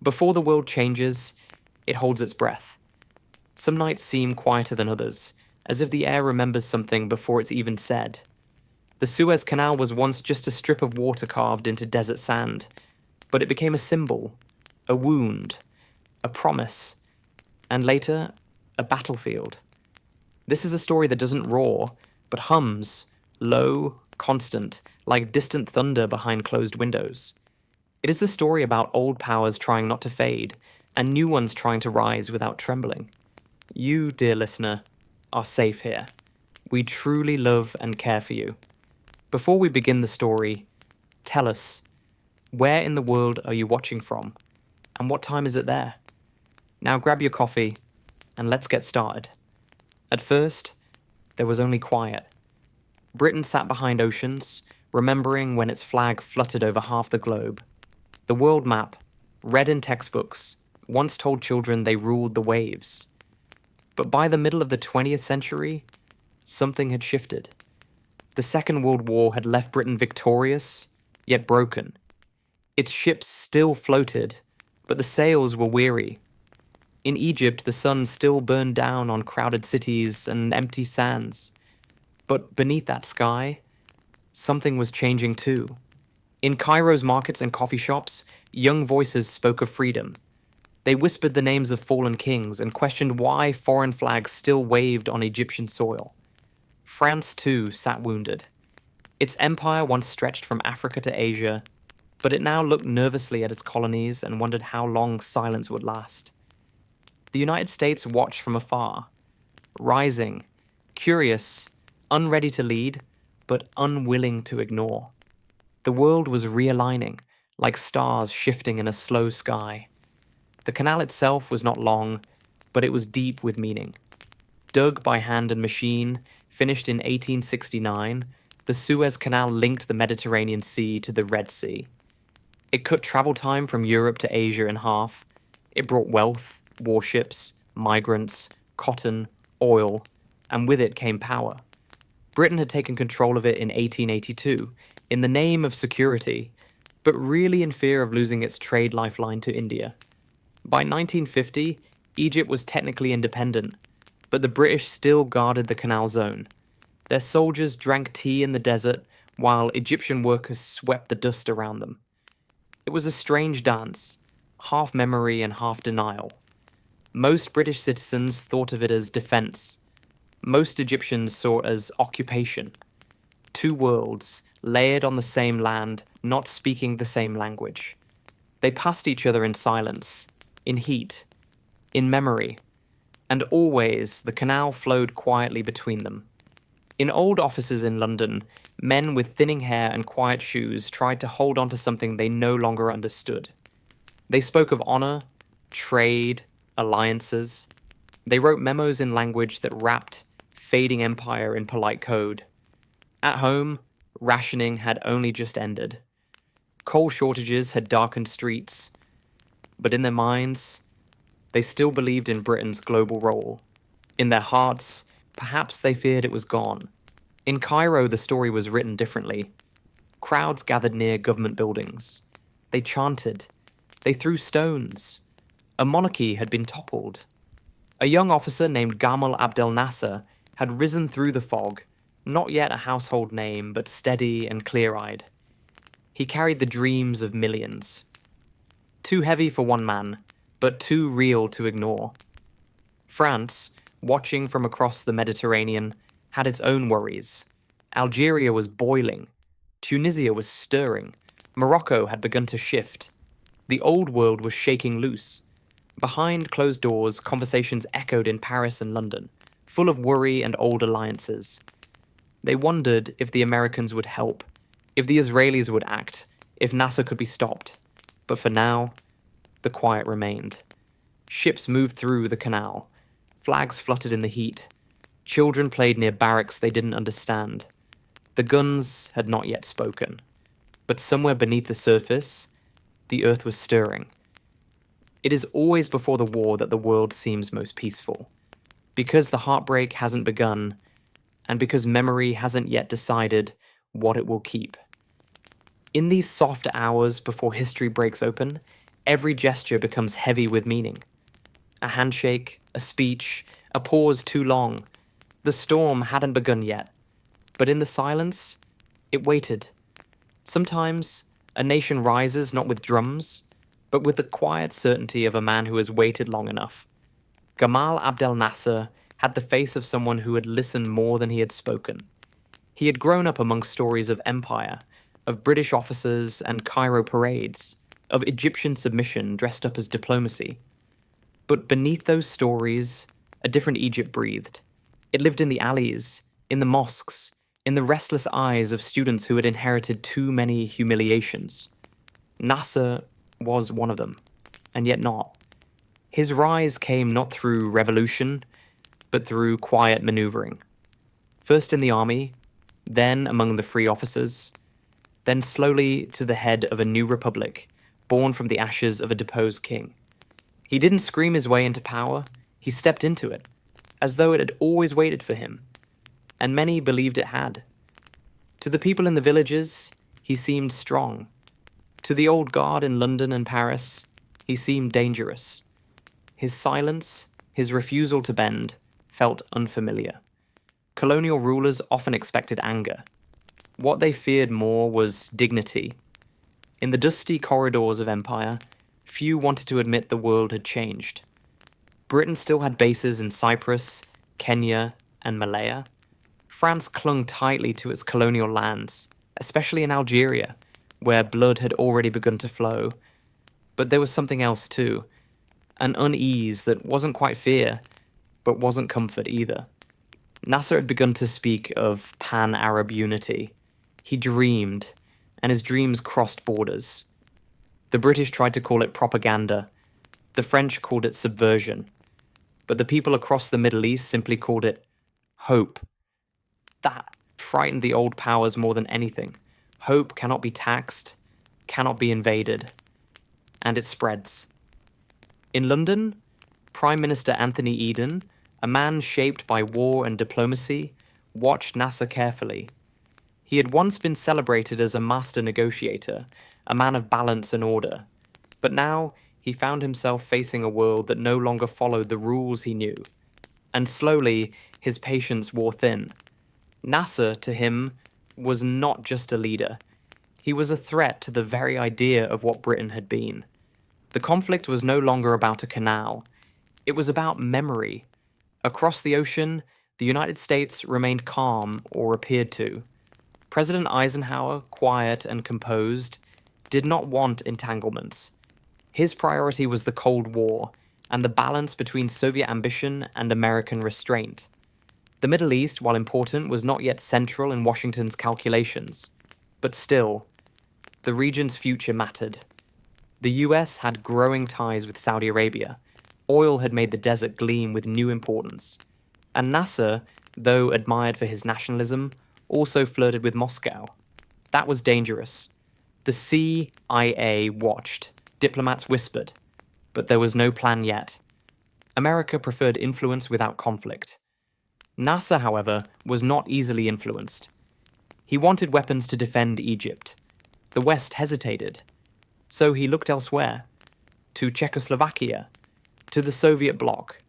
Before the world changes, it holds its breath. Some nights seem quieter than others, as if the air remembers something before it's even said. The Suez Canal was once just a strip of water carved into desert sand, but it became a symbol, a wound, a promise, and later, a battlefield. This is a story that doesn't roar, but hums, low, constant, like distant thunder behind closed windows. It is a story about old powers trying not to fade, and new ones trying to rise without trembling. You, dear listener, are safe here. We truly love and care for you. Before we begin the story, tell us, where in the world are you watching from? And what time is it there? Now grab your coffee, and let's get started. At first, there was only quiet. Britain sat behind oceans, remembering when its flag fluttered over half the globe. The world map, read in textbooks, once told children they ruled the waves. But by the middle of the 20th century, something had shifted. The Second World War had left Britain victorious, yet broken. Its ships still floated, but the sails were weary. In Egypt, the sun still burned down on crowded cities and empty sands. But beneath that sky, something was changing too. In Cairo's markets and coffee shops, young voices spoke of freedom. They whispered the names of fallen kings and questioned why foreign flags still waved on Egyptian soil. France, too, sat wounded. Its empire once stretched from Africa to Asia, but it now looked nervously at its colonies and wondered how long silence would last. The United States watched from afar, rising, curious, unready to lead, but unwilling to ignore. The world was realigning, like stars shifting in a slow sky. The canal itself was not long, but it was deep with meaning. Dug by hand and machine, finished in 1869, the Suez Canal linked the Mediterranean Sea to the Red Sea. It cut travel time from Europe to Asia in half. It brought wealth, warships, migrants, cotton, oil, and with it came power. Britain had taken control of it in 1882, in the name of security, but really in fear of losing its trade lifeline to India. By 1950, Egypt was technically independent, but the British still guarded the canal zone. Their soldiers drank tea in the desert, while Egyptian workers swept the dust around them. It was a strange dance, half memory and half denial. Most British citizens thought of it as defense. Most Egyptians saw it as occupation. Two worlds, layered on the same land, not speaking the same language. They passed each other in silence, in heat, in memory, and always the canal flowed quietly between them. In old offices in London, men with thinning hair and quiet shoes tried to hold on to something they no longer understood. They spoke of honor, trade, alliances. They wrote memos in language that wrapped fading empire in polite code. At home, rationing had only just ended. Coal shortages had darkened streets, but in their minds, they still believed in Britain's global role. In their hearts, perhaps they feared it was gone. In Cairo, the story was written differently. Crowds gathered near government buildings. They chanted. They threw stones. A monarchy had been toppled. A young officer named Gamal Abdel Nasser had risen through the fog, not yet a household name, but steady and clear-eyed. He carried the dreams of millions. Too heavy for one man, but too real to ignore. France, watching from across the Mediterranean, had its own worries. Algeria was boiling. Tunisia was stirring. Morocco had begun to shift. The old world was shaking loose. Behind closed doors, conversations echoed in Paris and London, full of worry and old alliances. They wondered if the Americans would help, if the Israelis would act, if Nasser could be stopped. But for now, the quiet remained. Ships moved through the canal. Flags fluttered in the heat. Children played near barracks they didn't understand. The guns had not yet spoken. But somewhere beneath the surface, the earth was stirring. It is always before the war that the world seems most peaceful. Because the heartbreak hasn't begun, and because memory hasn't yet decided what it will keep. In these soft hours before history breaks open, every gesture becomes heavy with meaning. A handshake, a speech, a pause too long. The storm hadn't begun yet, but in the silence, it waited. Sometimes, a nation rises not with drums, but with the quiet certainty of a man who has waited long enough. Gamal Abdel Nasser had the face of someone who had listened more than he had spoken. He had grown up among stories of empire, of British officers and Cairo parades, of Egyptian submission dressed up as diplomacy. But beneath those stories, a different Egypt breathed. It lived in the alleys, in the mosques, in the restless eyes of students who had inherited too many humiliations. Nasser was one of them, and yet not. His rise came not through revolution, but through quiet maneuvering. First in the army, then among the free officers, then slowly to the head of a new republic, born from the ashes of a deposed king. He didn't scream his way into power, he stepped into it, as though it had always waited for him, and many believed it had. To the people in the villages, he seemed strong. To the old guard in London and Paris, he seemed dangerous. His silence, his refusal to bend, felt unfamiliar. Colonial rulers often expected anger. What they feared more was dignity. In the dusty corridors of empire, few wanted to admit the world had changed. Britain still had bases in Cyprus, Kenya, and Malaya. France clung tightly to its colonial lands, especially in Algeria, where blood had already begun to flow. But there was something else too, an unease that wasn't quite fear, but wasn't comfort either. Nasser had begun to speak of pan-Arab unity. He dreamed, and his dreams crossed borders. The British tried to call it propaganda. The French called it subversion. But the people across the Middle East simply called it hope. That frightened the old powers more than anything. Hope cannot be taxed, cannot be invaded. And it spreads. In London, Prime Minister Anthony Eden, a man shaped by war and diplomacy, watched Nasser carefully. He had once been celebrated as a master negotiator, a man of balance and order. But now he found himself facing a world that no longer followed the rules he knew. And slowly, his patience wore thin. Nasser, to him, was not just a leader. He was a threat to the very idea of what Britain had been. The conflict was no longer about a canal. It was about memory. Across the ocean, the United States remained calm, or appeared to. President Eisenhower, quiet and composed, did not want entanglements. His priority was the Cold War, and the balance between Soviet ambition and American restraint. The Middle East, while important, was not yet central in Washington's calculations. But still, the region's future mattered. The US had growing ties with Saudi Arabia. Oil had made the desert gleam with new importance. And Nasser, though admired for his nationalism, also flirted with Moscow. That was dangerous. The CIA watched. Diplomats whispered. But there was no plan yet. America preferred influence without conflict. Nasser, however, was not easily influenced. He wanted weapons to defend Egypt. The West hesitated. So he looked elsewhere. To Czechoslovakia. To the Soviet bloc.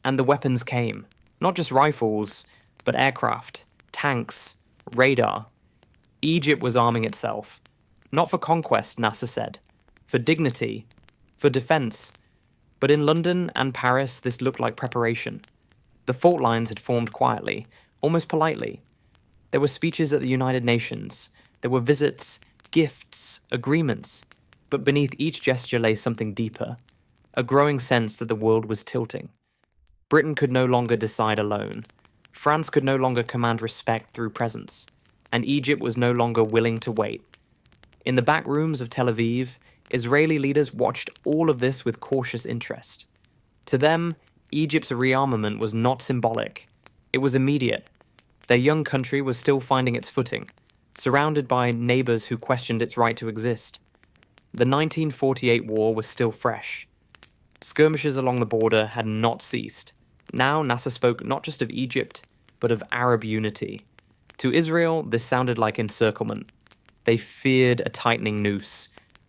And the weapons came. Not just rifles, but aircraft, tanks, radar. Egypt was arming itself. Not for conquest, Nasser said. For dignity. For defense. But in London and Paris, this looked like preparation. The fault lines had formed quietly, almost politely. There were speeches at the United Nations. There were visits, gifts, agreements. But beneath each gesture lay something deeper. A growing sense that the world was tilting. Britain could no longer decide alone. France could no longer command respect through presence. And Egypt was no longer willing to wait. In the back rooms of Tel Aviv, Israeli leaders watched all of this with cautious interest. To them, Egypt's rearmament was not symbolic. It was immediate. Their young country was still finding its footing, surrounded by neighbors who questioned its right to exist. The 1948 war was still fresh. Skirmishes along the border had not ceased. Now Nasser spoke not just of Egypt, but of Arab unity. To Israel, this sounded like encirclement. They feared a tightening noose.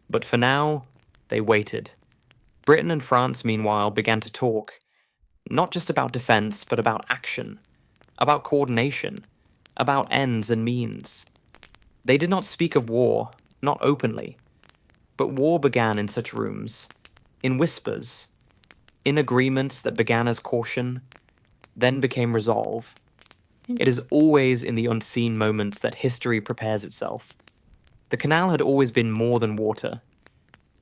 But for now, They waited. Britain and France, meanwhile, began to talk, not just about defense, but about action, about coordination, about ends and means. They did not speak of war, not openly, but war began in such rooms, in whispers, in agreements that began as caution, then became resolve. It is always in the unseen moments that history prepares itself. The canal had always been more than water.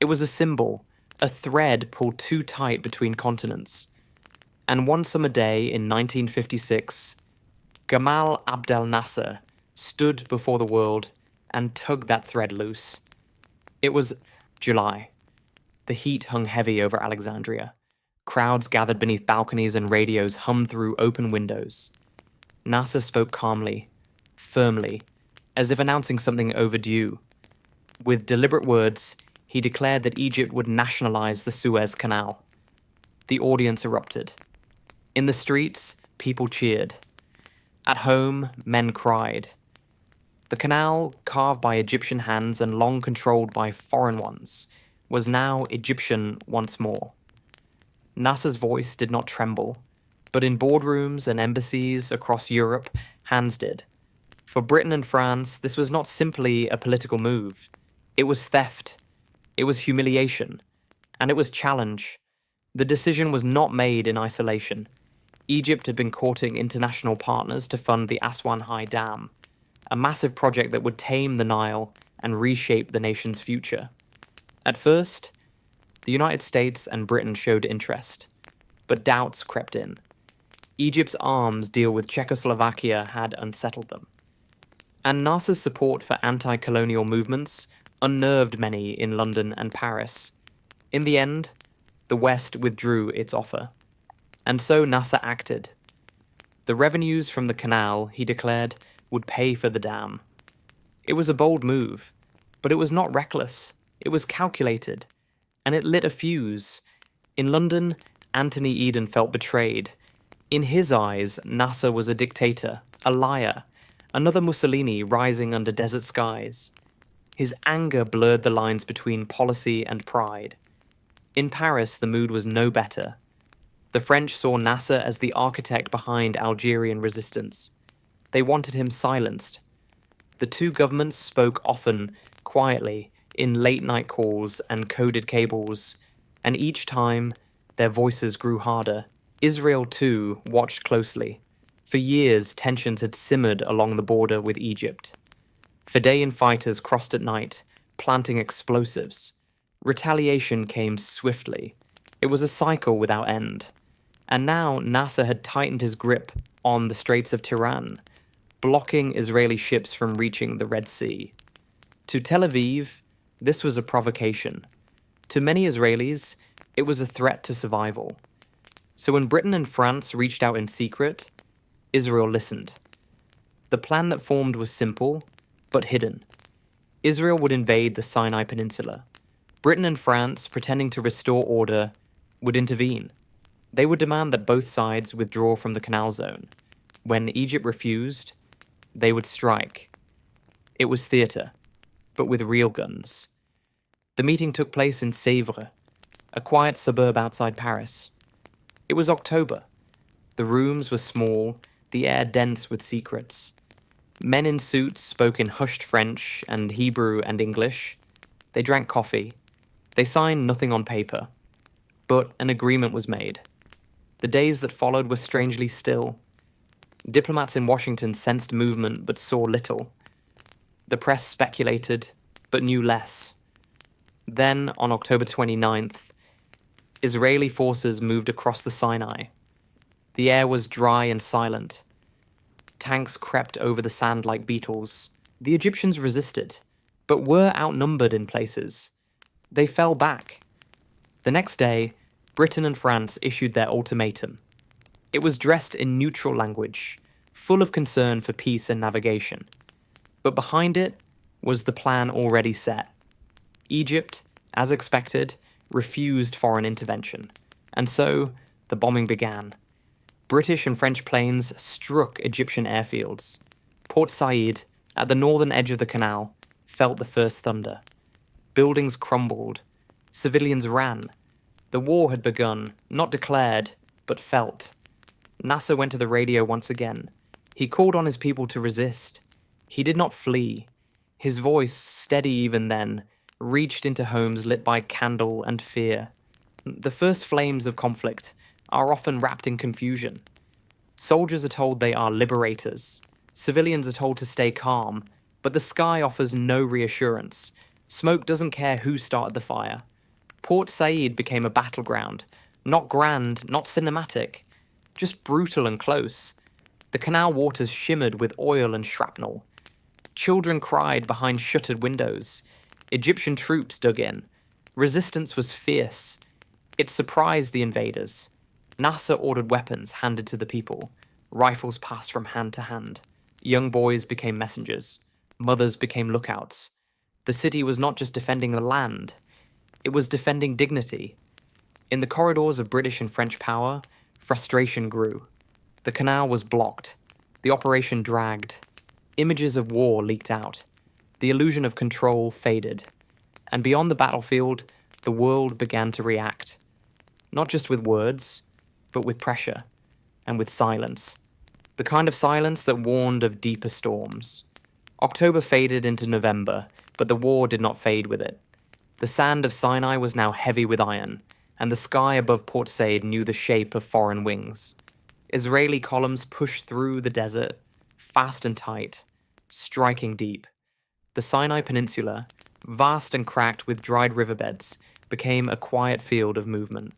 It was a symbol, a thread pulled too tight between continents. And one summer day in 1956, Gamal Abdel Nasser stood before the world and tugged that thread loose. It was July. The heat hung heavy over Alexandria. Crowds gathered beneath balconies and radios hummed through open windows. Nasser spoke calmly, firmly, as if announcing something overdue. With deliberate words, he declared that Egypt would nationalize the Suez Canal. The audience erupted. In the streets, people cheered. At home, men cried. The canal, carved by Egyptian hands and long controlled by foreign ones, was now Egyptian once more. Nasser's voice did not tremble, but in boardrooms and embassies across Europe, hands did. For Britain and France, this was not simply a political move. It was theft. It was humiliation. And it was challenge. The decision was not made in isolation. Egypt had been courting international partners to fund the Aswan High Dam, a massive project that would tame the Nile and reshape the nation's future. At first, the United States and Britain showed interest, but doubts crept in. Egypt's arms deal with Czechoslovakia had unsettled them. And Nasser's support for anti-colonial movements unnerved many in London and Paris. In the end, the West withdrew its offer. And so Nasser acted. The revenues from the canal, he declared, would pay for the dam. It was a bold move, but it was not reckless. It was calculated, and it lit a fuse. In London, Anthony Eden felt betrayed. In his eyes, Nasser was a dictator, a liar, another Mussolini rising under desert skies. His anger blurred the lines between policy and pride. In Paris, the mood was no better. The French saw Nasser as the architect behind Algerian resistance. They wanted him silenced. The two governments spoke often, quietly, in late-night calls and coded cables, and each time their voices grew harder. Israel, too, watched closely. For years, tensions had simmered along the border with Egypt. Fedayeen fighters crossed at night, planting explosives. Retaliation came swiftly. It was a cycle without end. And now Nasser had tightened his grip on the Straits of Tiran, blocking Israeli ships from reaching the Red Sea. To Tel Aviv, this was a provocation. To many Israelis, it was a threat to survival. So when Britain and France reached out in secret, Israel listened. The plan that formed was simple, but hidden. Israel would invade the Sinai Peninsula. Britain and France, pretending to restore order, would intervene. They would demand that both sides withdraw from the canal zone. When Egypt refused, they would strike. It was theatre, but with real guns. The meeting took place in Sèvres, a quiet suburb outside Paris. It was October. The rooms were small, the air dense with secrets. Men in suits spoke in hushed French and Hebrew and English. They drank coffee. They signed nothing on paper. But an agreement was made. The days that followed were strangely still. Diplomats in Washington sensed movement but saw little. The press speculated, but knew less. Then, on October 29th, Israeli forces moved across the Sinai. The air was dry and silent. Tanks crept over the sand like beetles. The Egyptians resisted, but were outnumbered in places. They fell back. The next day, Britain and France issued their ultimatum. It was dressed in neutral language, full of concern for peace and navigation. But behind it was the plan already set. Egypt, as expected, refused foreign intervention, and so the bombing began. British and French planes struck Egyptian airfields. Port Said, at the northern edge of the canal, felt the first thunder. Buildings crumbled. Civilians ran. The war had begun, not declared, but felt. Nasser went to the radio once again. He called on his people to resist. He did not flee. His voice, steady even then, reached into homes lit by candle and fear. The first flames of conflict are often wrapped in confusion. Soldiers are told they are liberators. Civilians are told to stay calm, but the sky offers no reassurance. Smoke doesn't care who started the fire. Port Said became a battleground, not grand, not cinematic, just brutal and close. The canal waters shimmered with oil and shrapnel. Children cried behind shuttered windows. Egyptian troops dug in. Resistance was fierce. It surprised the invaders. Nasser ordered weapons handed to the people. Rifles passed from hand to hand. Young boys became messengers. Mothers became lookouts. The city was not just defending the land, it was defending dignity. In the corridors of British and French power, frustration grew. The canal was blocked. The operation dragged. Images of war leaked out. The illusion of control faded. And beyond the battlefield, the world began to react. Not just with words, but with pressure and with silence. The kind of silence that warned of deeper storms. October faded into November, but the war did not fade with it. The sand of Sinai was now heavy with iron, and the sky above Port Said knew the shape of foreign wings. Israeli columns pushed through the desert, fast and tight, striking deep. The Sinai Peninsula, vast and cracked with dried riverbeds, became a quiet field of movement.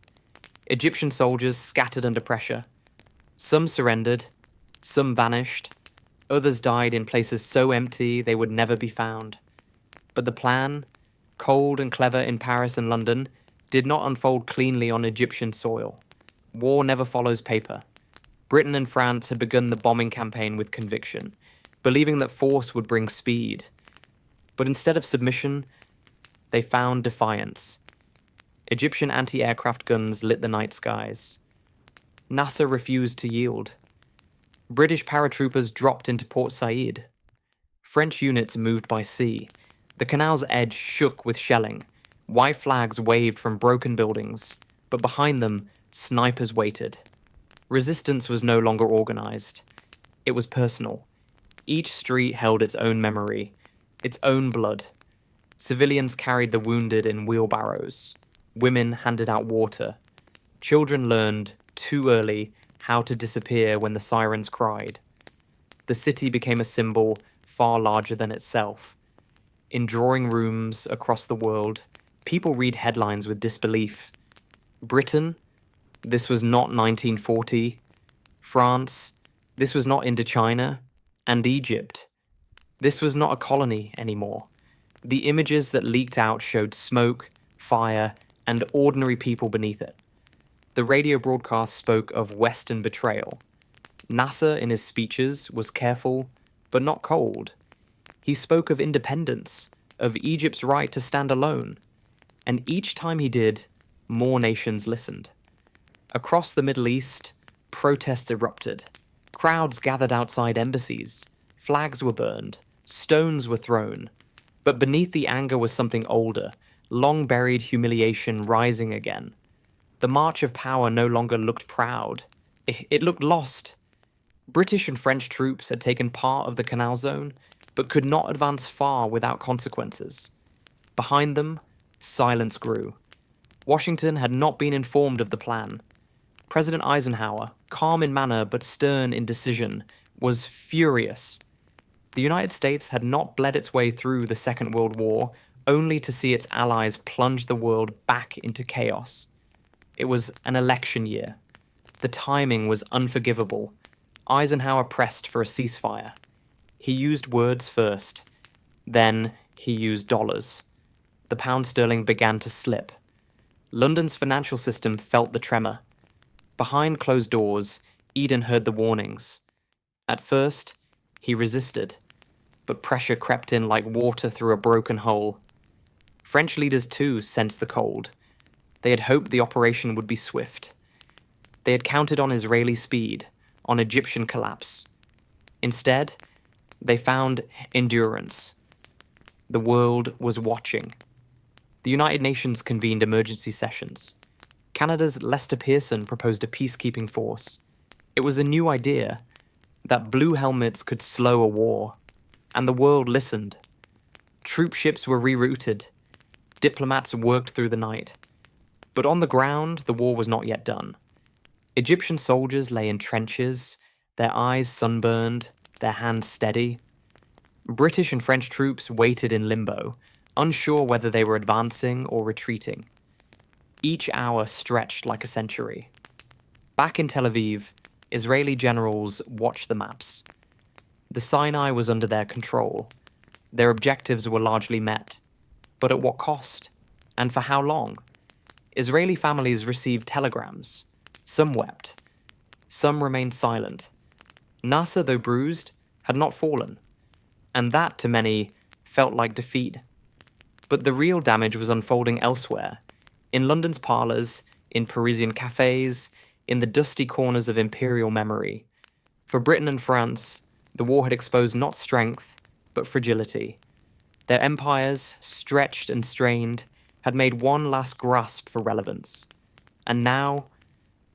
Egyptian soldiers scattered under pressure. Some surrendered, some vanished, others died in places so empty they would never be found. But the plan, cold and clever in Paris and London, did not unfold cleanly on Egyptian soil. War never follows paper. Britain and France had begun the bombing campaign with conviction, believing that force would bring speed. But instead of submission, they found defiance. Egyptian anti-aircraft guns lit the night skies. Nasser refused to yield. British paratroopers dropped into Port Said. French units moved by sea. The canal's edge shook with shelling. White flags waved from broken buildings, but behind them, snipers waited. Resistance was no longer organized. It was personal. Each street held its own memory, its own blood. Civilians carried the wounded in wheelbarrows. Women handed out water. Children learned, too early, how to disappear when the sirens cried. The city became a symbol far larger than itself. In drawing rooms across the world, people read headlines with disbelief. Britain? This was not 1940. France? This was not Indochina. And Egypt? This was not a colony anymore. The images that leaked out showed smoke, fire, and ordinary people beneath it. The radio broadcast spoke of Western betrayal. Nasser, in his speeches, was careful, but not cold. He spoke of independence, of Egypt's right to stand alone. And each time he did, more nations listened. Across the Middle East, protests erupted. Crowds gathered outside embassies. Flags were burned. Stones were thrown. But beneath the anger was something older, long-buried humiliation rising again. The march of power no longer looked proud. It looked lost. British and French troops had taken part of the Canal Zone, but could not advance far without consequences. Behind them, silence grew. Washington had not been informed of the plan. President Eisenhower, calm in manner but stern in decision, was furious. The United States had not bled its way through the Second World War only to see its allies plunge the world back into chaos. It was an election year. The timing was unforgivable. Eisenhower pressed for a ceasefire. He used words first. Then he used dollars. The pound sterling began to slip. London's financial system felt the tremor. Behind closed doors, Eden heard the warnings. At first, he resisted, but pressure crept in like water through a broken hole. French leaders too sensed the cold. They had hoped the operation would be swift. They had counted on Israeli speed, on Egyptian collapse. Instead, they found endurance. The world was watching. The The United Nations convened emergency sessions. Canada's Lester Pearson proposed a peacekeeping force. It was a new idea that blue helmets could slow a war, and the world listened. Troop ships were rerouted. Diplomats worked through the night. But on the ground, the war was not yet done. Egyptian soldiers lay in trenches, their eyes sunburned, their hands steady. British and French troops waited in limbo, unsure whether they were advancing or retreating. Each hour stretched like a century. Back in Tel Aviv, Israeli generals watched the maps. The Sinai was under their control. Their objectives were largely met. But at what cost? And for how long? Israeli families received telegrams. Some wept. Some remained silent. Nasser, though bruised, had not fallen. And that, to many, felt like defeat. But the real damage was unfolding elsewhere. In London's parlours, in Parisian cafes, in the dusty corners of imperial memory. For Britain and France, the war had exposed not strength, but fragility. Their empires, stretched and strained, had made one last grasp for relevance. And now,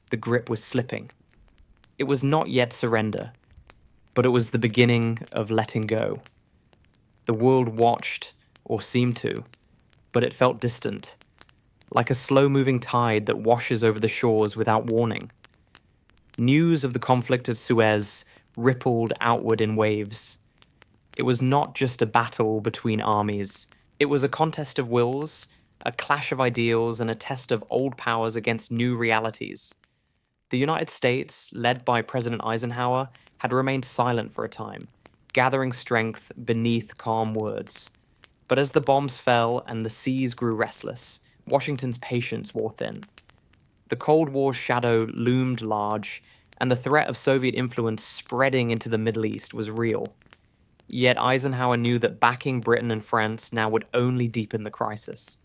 the grip was slipping. It was not yet surrender, but it was the beginning of letting go. The world watched, or seemed to, but it felt distant, like a slow-moving tide that washes over the shores without warning. News of the conflict at Suez rippled outward in waves. It was not just a battle between armies. It was a contest of wills, a clash of ideals, and a test of old powers against new realities. The United States, led by President Eisenhower, had remained silent for a time, gathering strength beneath calm words. But as the bombs fell and the seas grew restless, Washington's patience wore thin. The Cold War's shadow loomed large, and the threat of Soviet influence spreading into the Middle East was real. Yet Eisenhower knew that backing Britain and France now would only deepen the crisis.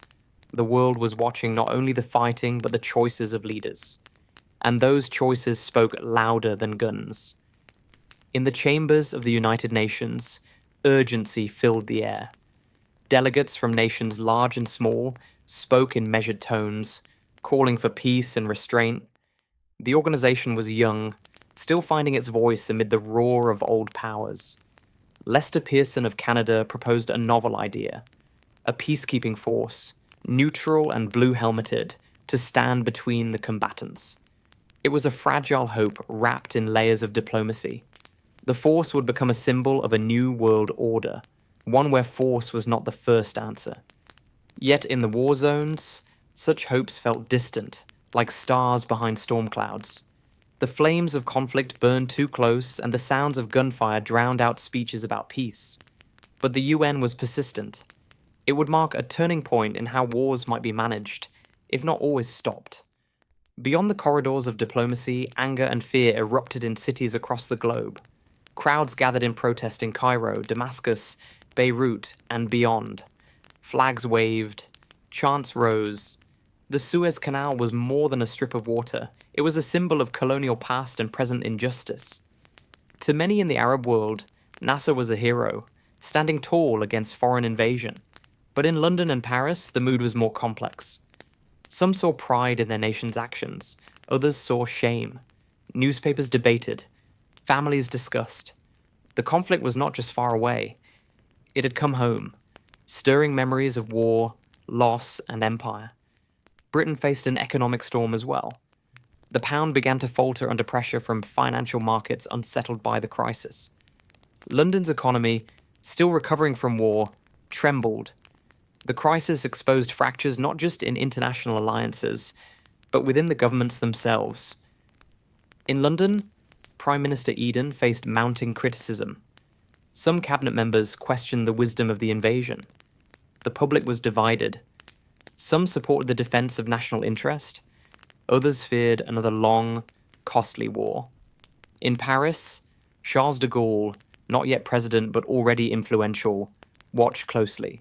The world was watching not only the fighting, but the choices of leaders. And those choices spoke louder than guns. In the chambers of the United Nations, urgency filled the air. Delegates from nations large and small spoke in measured tones, calling for peace and restraint. The organization was young, still finding its voice amid the roar of old powers. Lester Pearson of Canada proposed a novel idea, a peacekeeping force, neutral and blue-helmeted, to stand between the combatants. It was a fragile hope wrapped in layers of diplomacy. The force would become a symbol of a new world order, one where force was not the first answer. Yet in the war zones, such hopes felt distant, like stars behind storm clouds. The flames of conflict burned too close, and the sounds of gunfire drowned out speeches about peace. But the UN was persistent. It would mark a turning point in how wars might be managed, if not always stopped. Beyond the corridors of diplomacy, anger and fear erupted in cities across the globe. Crowds gathered in protest in Cairo, Damascus, Beirut, and beyond. Flags waved, chants rose. The Suez Canal was more than a strip of water. It was a symbol of colonial past and present injustice. To many in the Arab world, Nasser was a hero, standing tall against foreign invasion. But in London and Paris, the mood was more complex. Some saw pride in their nation's actions. Others saw shame. Newspapers debated. Families discussed. The conflict was not just far away. It had come home, stirring memories of war, loss, and empire. Britain faced an economic storm as well. The pound began to falter under pressure from financial markets unsettled by the crisis. London's economy, still recovering from war, trembled. The crisis exposed fractures not just in international alliances, but within the governments themselves. In London, Prime Minister Eden faced mounting criticism. Some cabinet members questioned the wisdom of the invasion. The public was divided. Some supported the defense of national interest. Others feared another long, costly war. In Paris, Charles de Gaulle, not yet president but already influential, watched closely.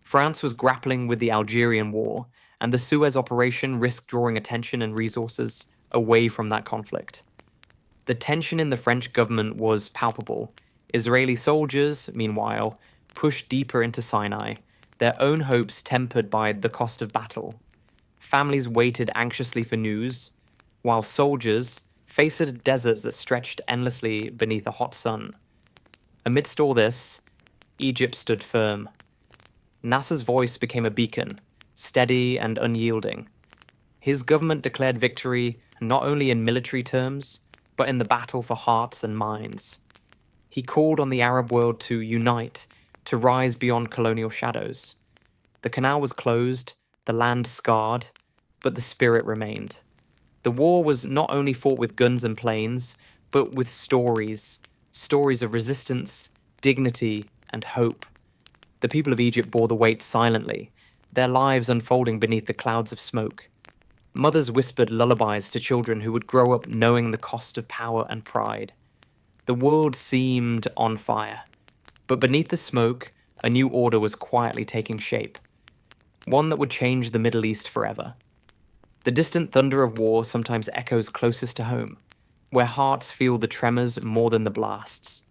France was grappling with the Algerian War, and the Suez operation risked drawing attention and resources away from that conflict. The tension in the French government was palpable. Israeli soldiers, meanwhile, pushed deeper into Sinai, their own hopes tempered by the cost of battle. Families waited anxiously for news, while soldiers faced deserts that stretched endlessly beneath a hot sun. Amidst all this, Egypt stood firm. Nasser's voice became a beacon, steady and unyielding. His government declared victory not only in military terms, but in the battle for hearts and minds. He called on the Arab world to unite, to rise beyond colonial shadows. The canal was closed, the land scarred, but the spirit remained. The war was not only fought with guns and planes, but with stories of resistance, dignity, and hope. The people of Egypt bore the weight silently, their lives unfolding beneath the clouds of smoke. Mothers whispered lullabies to children who would grow up knowing the cost of power and pride. The world seemed on fire, but beneath the smoke, a new order was quietly taking shape, one that would change the Middle East forever. The distant thunder of war sometimes echoes closest to home, where hearts feel the tremors more than the blasts.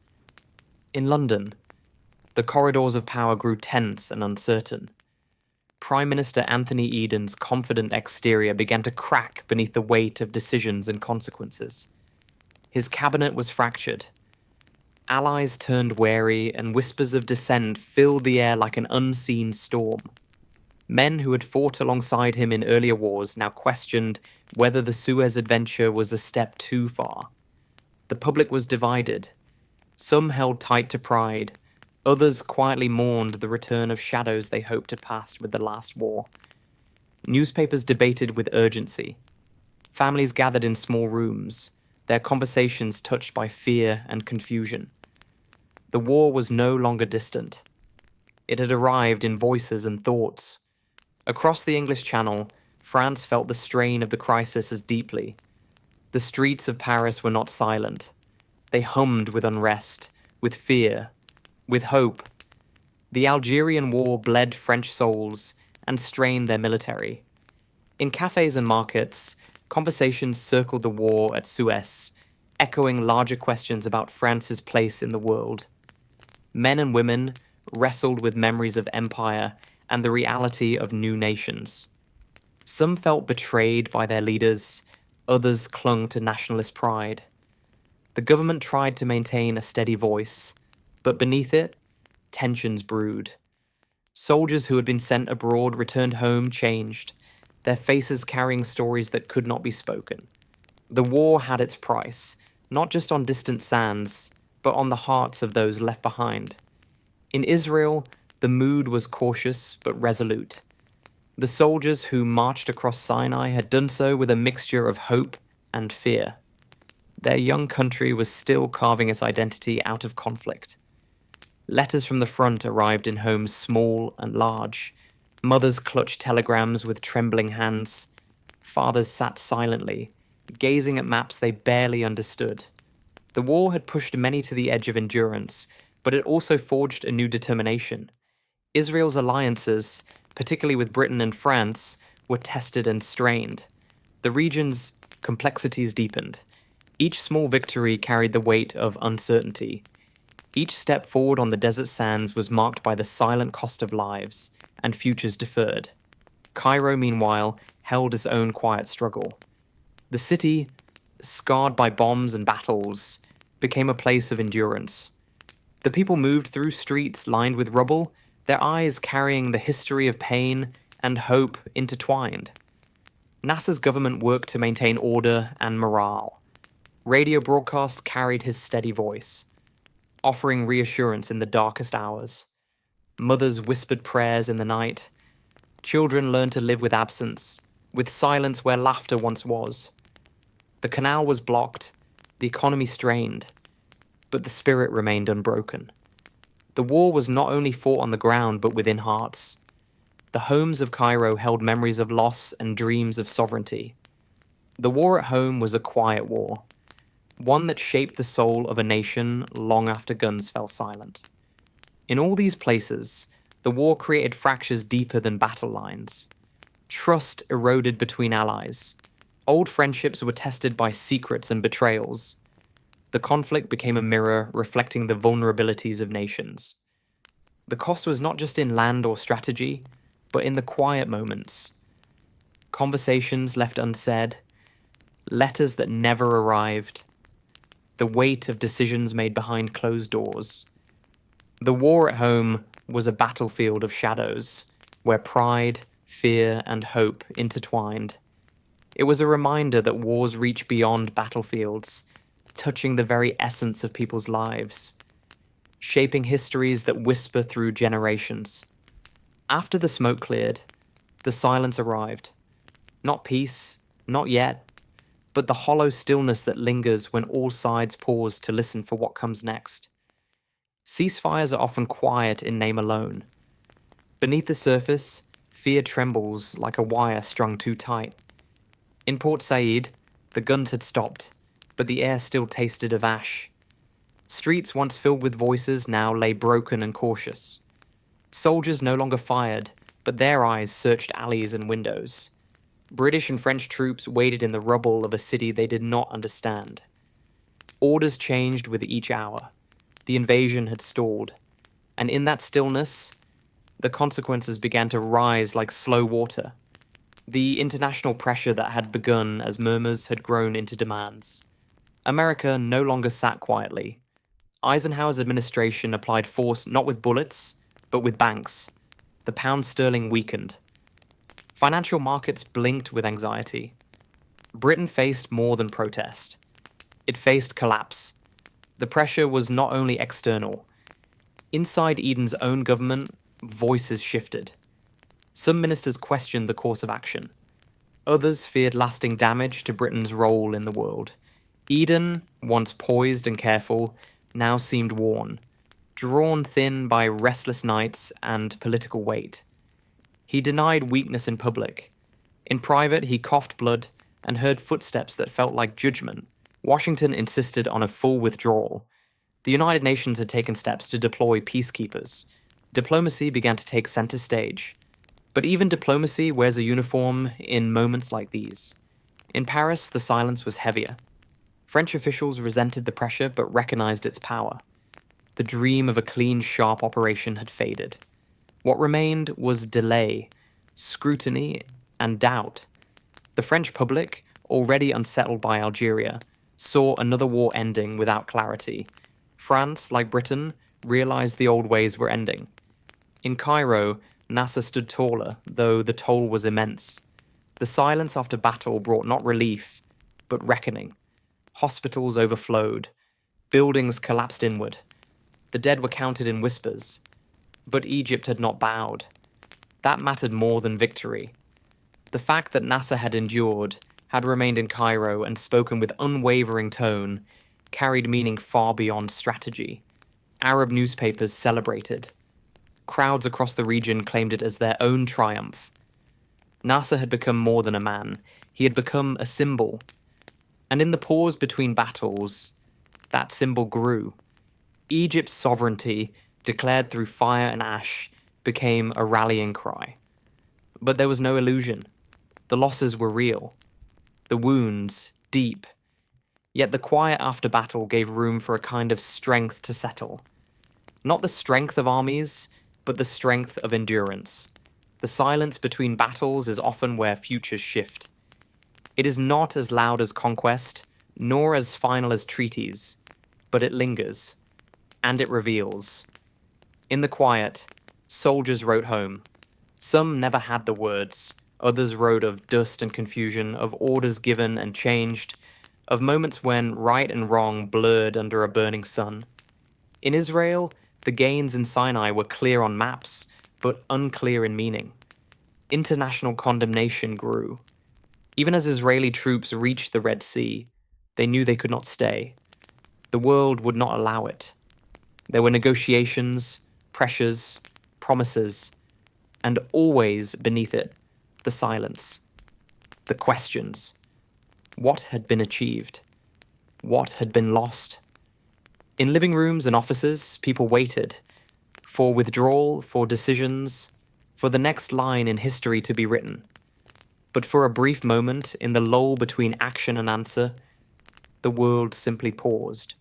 In London, the corridors of power grew tense and uncertain. Prime Minister Anthony Eden's confident exterior began to crack beneath the weight of decisions and consequences. His cabinet was fractured. Allies turned wary, and whispers of dissent filled the air like an unseen storm. Men who had fought alongside him in earlier wars now questioned whether the Suez adventure was a step too far. The public was divided. Some held tight to pride. Others quietly mourned the return of shadows they hoped had passed with the last war. Newspapers debated with urgency. Families gathered in small rooms, their conversations touched by fear and confusion. The war was no longer distant. It had arrived in voices and thoughts. Across the English Channel, France felt the strain of the crisis as deeply. The streets of Paris were not silent. They hummed with unrest, with fear, with hope. The Algerian War bled French souls and strained their military. In cafes and markets, conversations circled the war at Suez, echoing larger questions about France's place in the world. Men and women wrestled with memories of empire and the reality of new nations. Some felt betrayed by their leaders, others clung to nationalist pride. The government tried to maintain a steady voice, but beneath it, tensions brewed. Soldiers who had been sent abroad returned home changed, their faces carrying stories that could not be spoken. The war had its price, not just on distant sands, but on the hearts of those left behind. In Israel, the mood was cautious but resolute. The soldiers who marched across Sinai had done so with a mixture of hope and fear. Their young country was still carving its identity out of conflict. Letters from the front arrived in homes small and large. Mothers clutched telegrams with trembling hands. Fathers sat silently, gazing at maps they barely understood. The war had pushed many to the edge of endurance, but it also forged a new determination. Israel's alliances, particularly with Britain and France, were tested and strained. The region's complexities deepened. Each small victory carried the weight of uncertainty. Each step forward on the desert sands was marked by the silent cost of lives and futures deferred. Cairo, meanwhile, held its own quiet struggle. The city, scarred by bombs and battles, became a place of endurance. The people moved through streets lined with rubble, their eyes carrying the history of pain and hope intertwined. Nasser's government worked to maintain order and morale. Radio broadcasts carried his steady voice, offering reassurance in the darkest hours. Mothers whispered prayers in the night. Children learned to live with absence, with silence where laughter once was. The canal was blocked, the economy strained, but the spirit remained unbroken. The war was not only fought on the ground, but within hearts. The homes of Cairo held memories of loss and dreams of sovereignty. The war at home was a quiet war, one that shaped the soul of a nation long after guns fell silent. In all these places, the war created fractures deeper than battle lines. Trust eroded between allies. Old friendships were tested by secrets and betrayals. The conflict became a mirror reflecting the vulnerabilities of nations. The cost was not just in land or strategy, but in the quiet moments. Conversations left unsaid, letters that never arrived, the weight of decisions made behind closed doors. The war at home was a battlefield of shadows, where pride, fear, and hope intertwined. It was a reminder that wars reach beyond battlefields, touching the very essence of people's lives, shaping histories that whisper through generations. After the smoke cleared, the silence arrived. Not peace, not yet, but the hollow stillness that lingers when all sides pause to listen for what comes next. Ceasefires are often quiet in name alone. Beneath the surface, fear trembles like a wire strung too tight. In Port Said, the guns had stopped, but the air still tasted of ash. Streets once filled with voices now lay broken and cautious. Soldiers no longer fired, but their eyes searched alleys and windows. British and French troops waited in the rubble of a city they did not understand. Orders changed with each hour. The invasion had stalled, and in that stillness, the consequences began to rise like slow water. The international pressure that had begun as murmurs had grown into demands. America no longer sat quietly. Eisenhower's administration applied force not with bullets, but with banks. The pound sterling weakened. Financial markets blinked with anxiety. Britain faced more than protest. It faced collapse. The pressure was not only external. Inside Eden's own government, voices shifted. Some ministers questioned the course of action. Others feared lasting damage to Britain's role in the world. Eden, once poised and careful, now seemed worn, drawn thin by restless nights and political weight. He denied weakness in public. In private, he coughed blood and heard footsteps that felt like judgment. Washington insisted on a full withdrawal. The United Nations had taken steps to deploy peacekeepers. Diplomacy began to take center stage. But even diplomacy wears a uniform in moments like these. In Paris, the silence was heavier. French officials resented the pressure but recognized its power. The dream of a clean, sharp operation had faded. What remained was delay, scrutiny, and doubt. The French public, already unsettled by Algeria, saw another war ending without clarity. France, like Britain, realized the old ways were ending. In Cairo, Nasser stood taller, though the toll was immense. The silence after battle brought not relief, but reckoning. Hospitals overflowed. Buildings collapsed inward. The dead were counted in whispers. But Egypt had not bowed. That mattered more than victory. The fact that Nasser had endured, had remained in Cairo and spoken with unwavering tone, carried meaning far beyond strategy. Arab newspapers celebrated. Crowds across the region claimed it as their own triumph. Nasser had become more than a man. He had become a symbol. And in the pause between battles, that symbol grew. Egypt's sovereignty, declared through fire and ash, became a rallying cry. But there was no illusion. The losses were real. The wounds, deep. Yet the quiet after battle gave room for a kind of strength to settle. Not the strength of armies, but the strength of endurance. The silence between battles is often where futures shift. It is not as loud as conquest, nor as final as treaties, but it lingers, and it reveals. In the quiet, soldiers wrote home. Some never had the words. Others wrote of dust and confusion, of orders given and changed, of moments when right and wrong blurred under a burning sun. In Israel, the gains in Sinai were clear on maps, but unclear in meaning. International condemnation grew. Even as Israeli troops reached the Red Sea, they knew they could not stay. The world would not allow it. There were negotiations, pressures, promises, and always beneath it, the silence, the questions. What had been achieved? What had been lost? In living rooms and offices, people waited for withdrawal, for decisions, for the next line in history to be written. But for a brief moment, in the lull between action and answer, the world simply paused.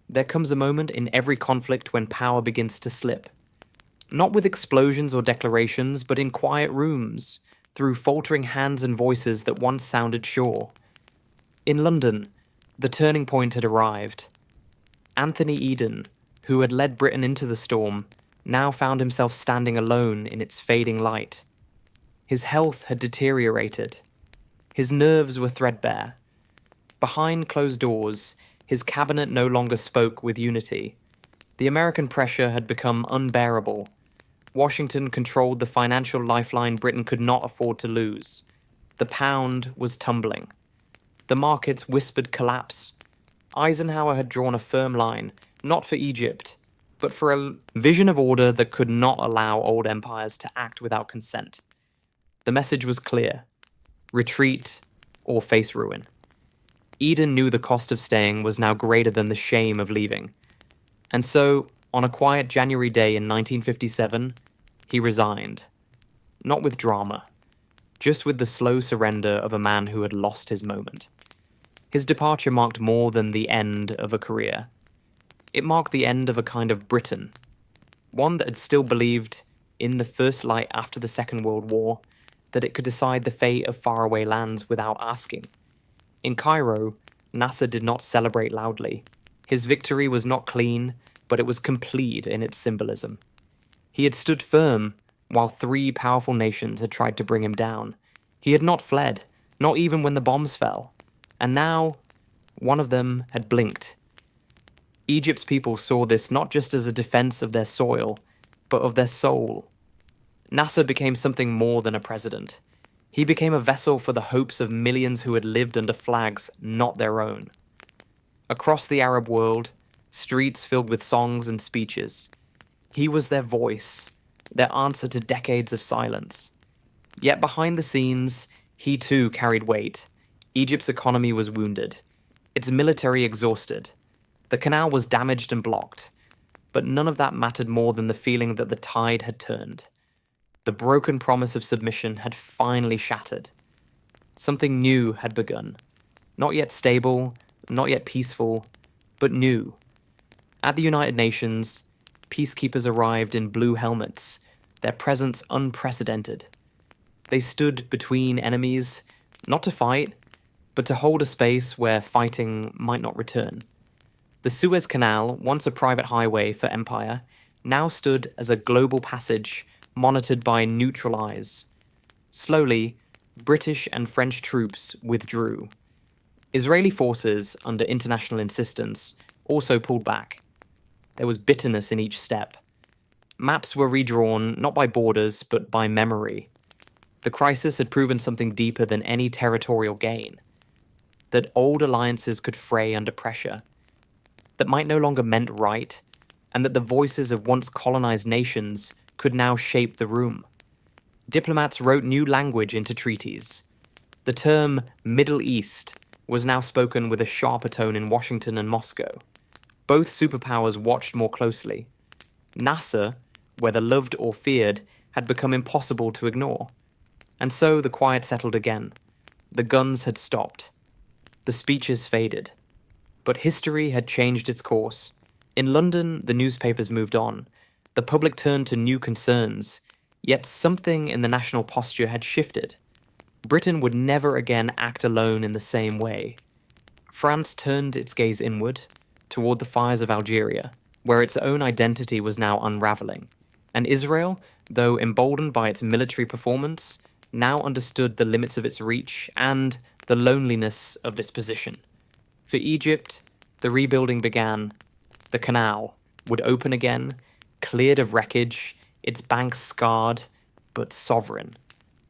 There comes a moment in every conflict when power begins to slip. Not with explosions or declarations, but in quiet rooms, through faltering hands and voices that once sounded sure. In London, the turning point had arrived. Anthony Eden, who had led Britain into the storm, now found himself standing alone in its fading light. His health had deteriorated. His nerves were threadbare. Behind closed doors, his cabinet no longer spoke with unity. The American pressure had become unbearable. Washington controlled the financial lifeline Britain could not afford to lose. The pound was tumbling. The markets whispered collapse. Eisenhower had drawn a firm line, not for Egypt, but for a vision of order that could not allow old empires to act without consent. The message was clear: retreat or face ruin. Eden knew the cost of staying was now greater than the shame of leaving. And so, on a quiet January day in 1957, he resigned. Not with drama, just with the slow surrender of a man who had lost his moment. His departure marked more than the end of a career. It marked the end of a kind of Britain, one that had still believed, in the first light after the Second World War, that it could decide the fate of faraway lands without asking. In Cairo, Nasser did not celebrate loudly. His victory was not clean, but it was complete in its symbolism. He had stood firm while three powerful nations had tried to bring him down. He had not fled, not even when the bombs fell. And now, one of them had blinked. Egypt's people saw this not just as a defense of their soil, but of their soul. Nasser became something more than a president. He became a vessel for the hopes of millions who had lived under flags not their own. Across the Arab world, streets filled with songs and speeches. He was their voice, their answer to decades of silence. Yet behind the scenes, he too carried weight. Egypt's economy was wounded, its military exhausted. The canal was damaged and blocked. But none of that mattered more than the feeling that the tide had turned. The broken promise of submission had finally shattered. Something new had begun. Not yet stable, not yet peaceful, but new. At the United Nations, peacekeepers arrived in blue helmets, their presence unprecedented. They stood between enemies, not to fight, but to hold a space where fighting might not return. The Suez Canal, once a private highway for empire, now stood as a global passage monitored by neutral eyes. Slowly, British and French troops withdrew. Israeli forces, under international insistence, also pulled back. There was bitterness in each step. Maps were redrawn not by borders, but by memory. The crisis had proven something deeper than any territorial gain. That old alliances could fray under pressure. That might no longer meant right, and that the voices of once colonized nations could now shape the room. Diplomats wrote new language into treaties. The term Middle East was now spoken with a sharper tone in Washington and Moscow. Both superpowers watched more closely. Nasser, whether loved or feared, had become impossible to ignore. And so the quiet settled again. The guns had stopped. The speeches faded. But history had changed its course. In London, the newspapers moved on. The public turned to new concerns, yet something in the national posture had shifted. Britain would never again act alone in the same way. France turned its gaze inward, toward the fires of Algeria, where its own identity was now unraveling. And Israel, though emboldened by its military performance, now understood the limits of its reach and the loneliness of its position. For Egypt, the rebuilding began. The canal would open again, cleared of wreckage, its banks scarred, but sovereign.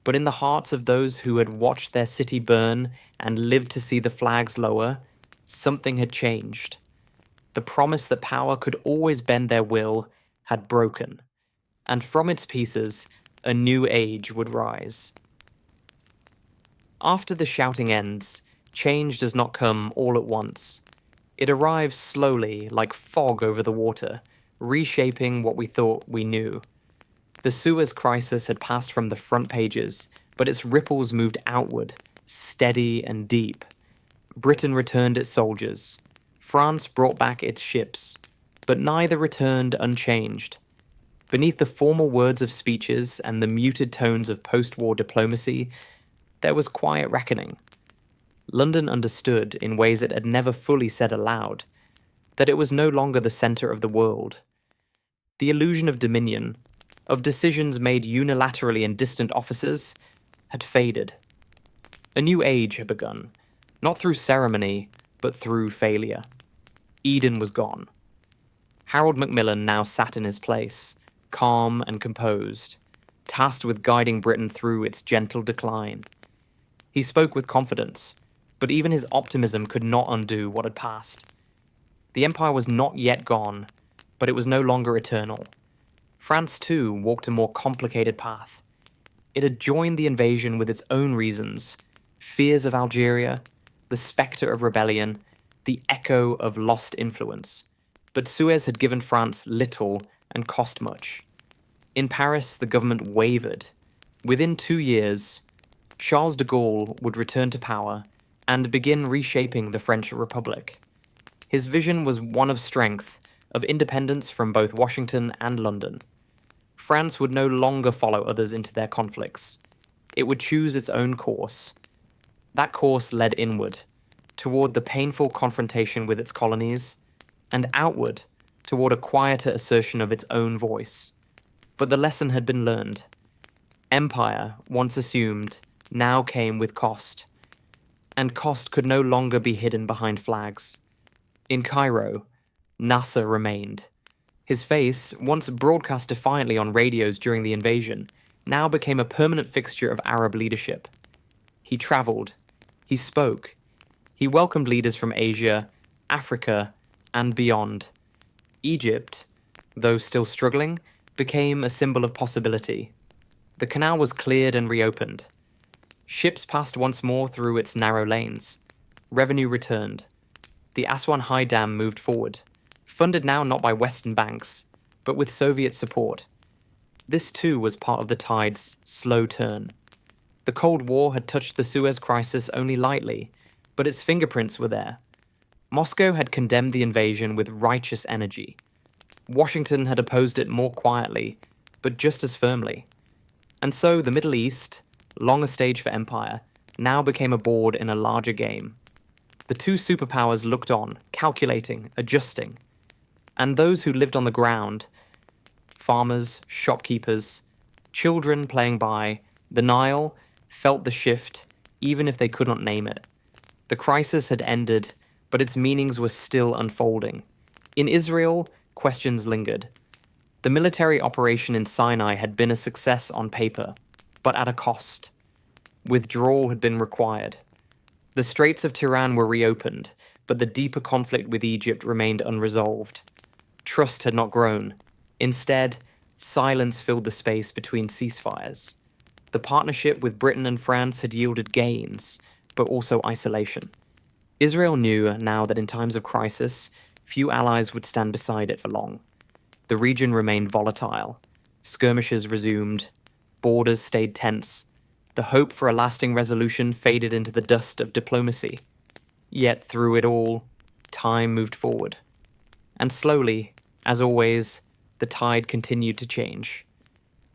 But in the hearts of those who had watched their city burn and lived to see the flags lower, something had changed. The promise that power could always bend their will had broken, and from its pieces, a new age would rise. After the shouting ends, change does not come all at once. It arrives slowly, like fog over the water, reshaping what we thought we knew. The Suez Crisis had passed from the front pages, but its ripples moved outward, steady and deep. Britain returned its soldiers. France brought back its ships, but neither returned unchanged. Beneath the formal words of speeches and the muted tones of post-war diplomacy, there was quiet reckoning. London understood, in ways it had never fully said aloud, that it was no longer the centre of the world. The illusion of dominion, of decisions made unilaterally in distant offices, had faded. A new age had begun, not through ceremony, but through failure. Eden was gone. Harold Macmillan now sat in his place, calm and composed, tasked with guiding Britain through its gentle decline. He spoke with confidence, but even his optimism could not undo what had passed. The empire was not yet gone, but it was no longer eternal. France, too, walked a more complicated path. It had joined the invasion with its own reasons, fears of Algeria, the spectre of rebellion, the echo of lost influence. But Suez had given France little and cost much. In Paris, the government wavered. Within 2 years, Charles de Gaulle would return to power and begin reshaping the French Republic. His vision was one of strength, of independence from both Washington and London. France would no longer follow others into their conflicts. It would choose its own course. That course led inward, toward the painful confrontation with its colonies, and outward, toward a quieter assertion of its own voice. But the lesson had been learned. Empire, once assumed, now came with cost. And cost could no longer be hidden behind flags. In Cairo, Nasser remained. His face, once broadcast defiantly on radios during the invasion, now became a permanent fixture of Arab leadership. He travelled. He spoke. He welcomed leaders from Asia, Africa, and beyond. Egypt, though still struggling, became a symbol of possibility. The canal was cleared and reopened. Ships passed once more through its narrow lanes. Revenue returned. The Aswan High Dam moved forward, funded now not by Western banks, but with Soviet support. This too was part of the tide's slow turn. The Cold War had touched the Suez Crisis only lightly, but its fingerprints were there. Moscow had condemned the invasion with righteous energy. Washington had opposed it more quietly, but just as firmly. And so the Middle East, long a stage for empire, now became a board in a larger game. The two superpowers looked on, calculating, adjusting. And those who lived on the ground, farmers, shopkeepers, children playing by, the Nile, felt the shift, even if they could not name it. The crisis had ended, but its meanings were still unfolding. In Israel, questions lingered. The military operation in Sinai had been a success on paper, but at a cost. Withdrawal had been required. The Straits of Tiran were reopened, but the deeper conflict with Egypt remained unresolved. Trust had not grown. Instead, silence filled the space between ceasefires. The partnership with Britain and France had yielded gains, but also isolation. Israel knew now that in times of crisis, few allies would stand beside it for long. The region remained volatile. Skirmishes resumed. Borders stayed tense. The hope for a lasting resolution faded into the dust of diplomacy. Yet through it all, time moved forward. And slowly, as always, the tide continued to change.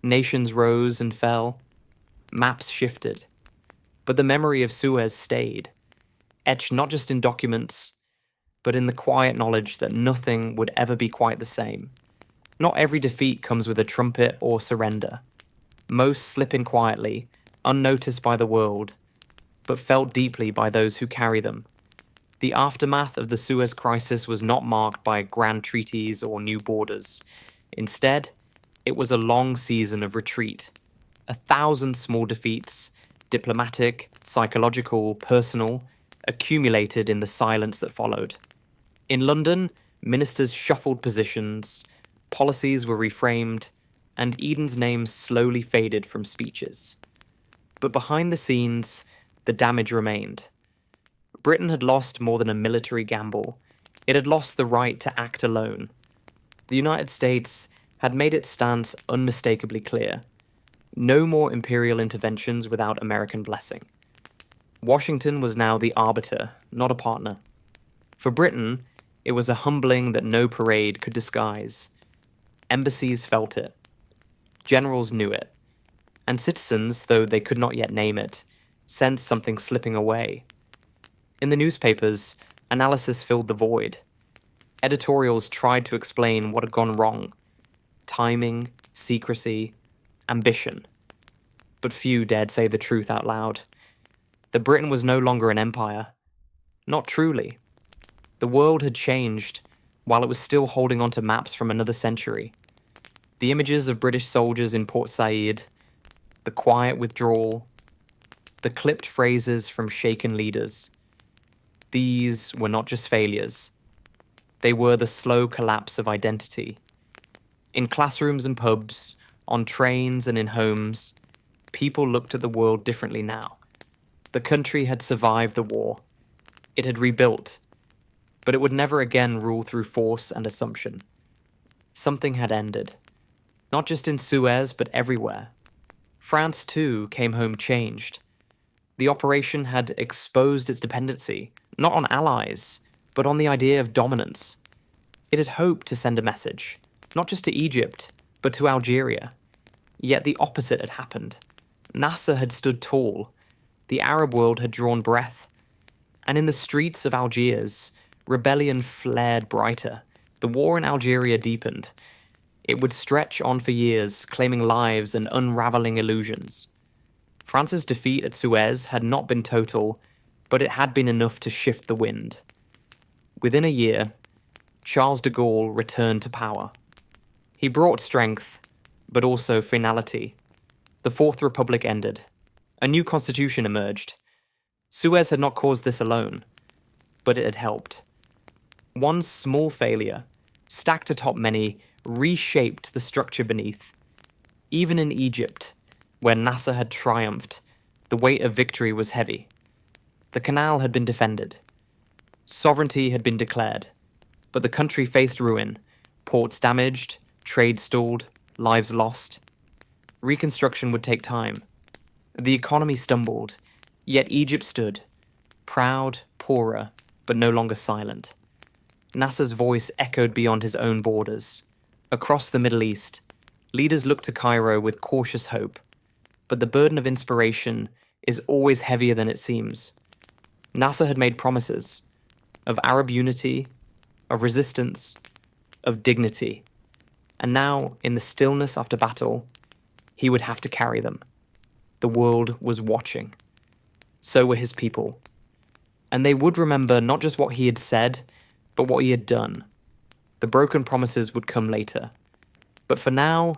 Nations rose and fell. Maps shifted. But the memory of Suez stayed, etched not just in documents, but in the quiet knowledge that nothing would ever be quite the same. Not every defeat comes with a trumpet or surrender. Most slip in quietly, unnoticed by the world, but felt deeply by those who carry them. The aftermath of the Suez Crisis was not marked by grand treaties or new borders. Instead, it was a long season of retreat. 1,000 small defeats, diplomatic, psychological, personal, accumulated in the silence that followed. In London, ministers shuffled positions, policies were reframed, and Eden's name slowly faded from speeches. But behind the scenes, the damage remained. Britain had lost more than a military gamble. It had lost the right to act alone. The United States had made its stance unmistakably clear. No more imperial interventions without American blessing. Washington was now the arbiter, not a partner. For Britain, It was a humbling that no parade could disguise. Embassies felt it. Generals knew it. And citizens, though they could not yet name it, sensed something slipping away. In the newspapers, analysis filled the void. Editorials tried to explain what had gone wrong. Timing, secrecy, ambition. But few dared say the truth out loud. That Britain was no longer an empire. Not truly. The world had changed, while it was still holding on to maps from another century. The images of British soldiers in Port Said, the quiet withdrawal, the clipped phrases from shaken leaders. These were not just failures. They were the slow collapse of identity. In classrooms and pubs, on trains and in homes, people looked at the world differently now. The country had survived the war. It had rebuilt, but it would never again rule through force and assumption. Something had ended. Not just in Suez, but everywhere. France, too, came home changed. The operation had exposed its dependency, not on allies, but on the idea of dominance. It had hoped to send a message, not just to Egypt, but to Algeria. Yet the opposite had happened. Nasser had stood tall. The Arab world had drawn breath. And in the streets of Algiers, rebellion flared brighter. The war in Algeria deepened. It would stretch on for years, claiming lives and unraveling illusions. France's defeat at Suez had not been total, but it had been enough to shift the wind. Within a year, Charles de Gaulle returned to power. He brought strength, but also finality. The Fourth Republic ended. A new constitution emerged. Suez had not caused this alone, but it had helped. One small failure, stacked atop many, reshaped the structure beneath. Even in Egypt, where Nasser had triumphed, the weight of victory was heavy. The canal had been defended. Sovereignty had been declared, but the country faced ruin, ports damaged, trade stalled, lives lost. Reconstruction would take time. The economy stumbled, yet Egypt stood, proud, poorer, but no longer silent. Nasser's voice echoed beyond his own borders. Across the Middle East, leaders looked to Cairo with cautious hope, but the burden of inspiration is always heavier than it seems. Nasser had made promises of Arab unity, of resistance, of dignity, and now, in the stillness after battle, he would have to carry them. The world was watching. So were his people. And they would remember not just what he had said, but what he had done. The broken promises would come later. But for now,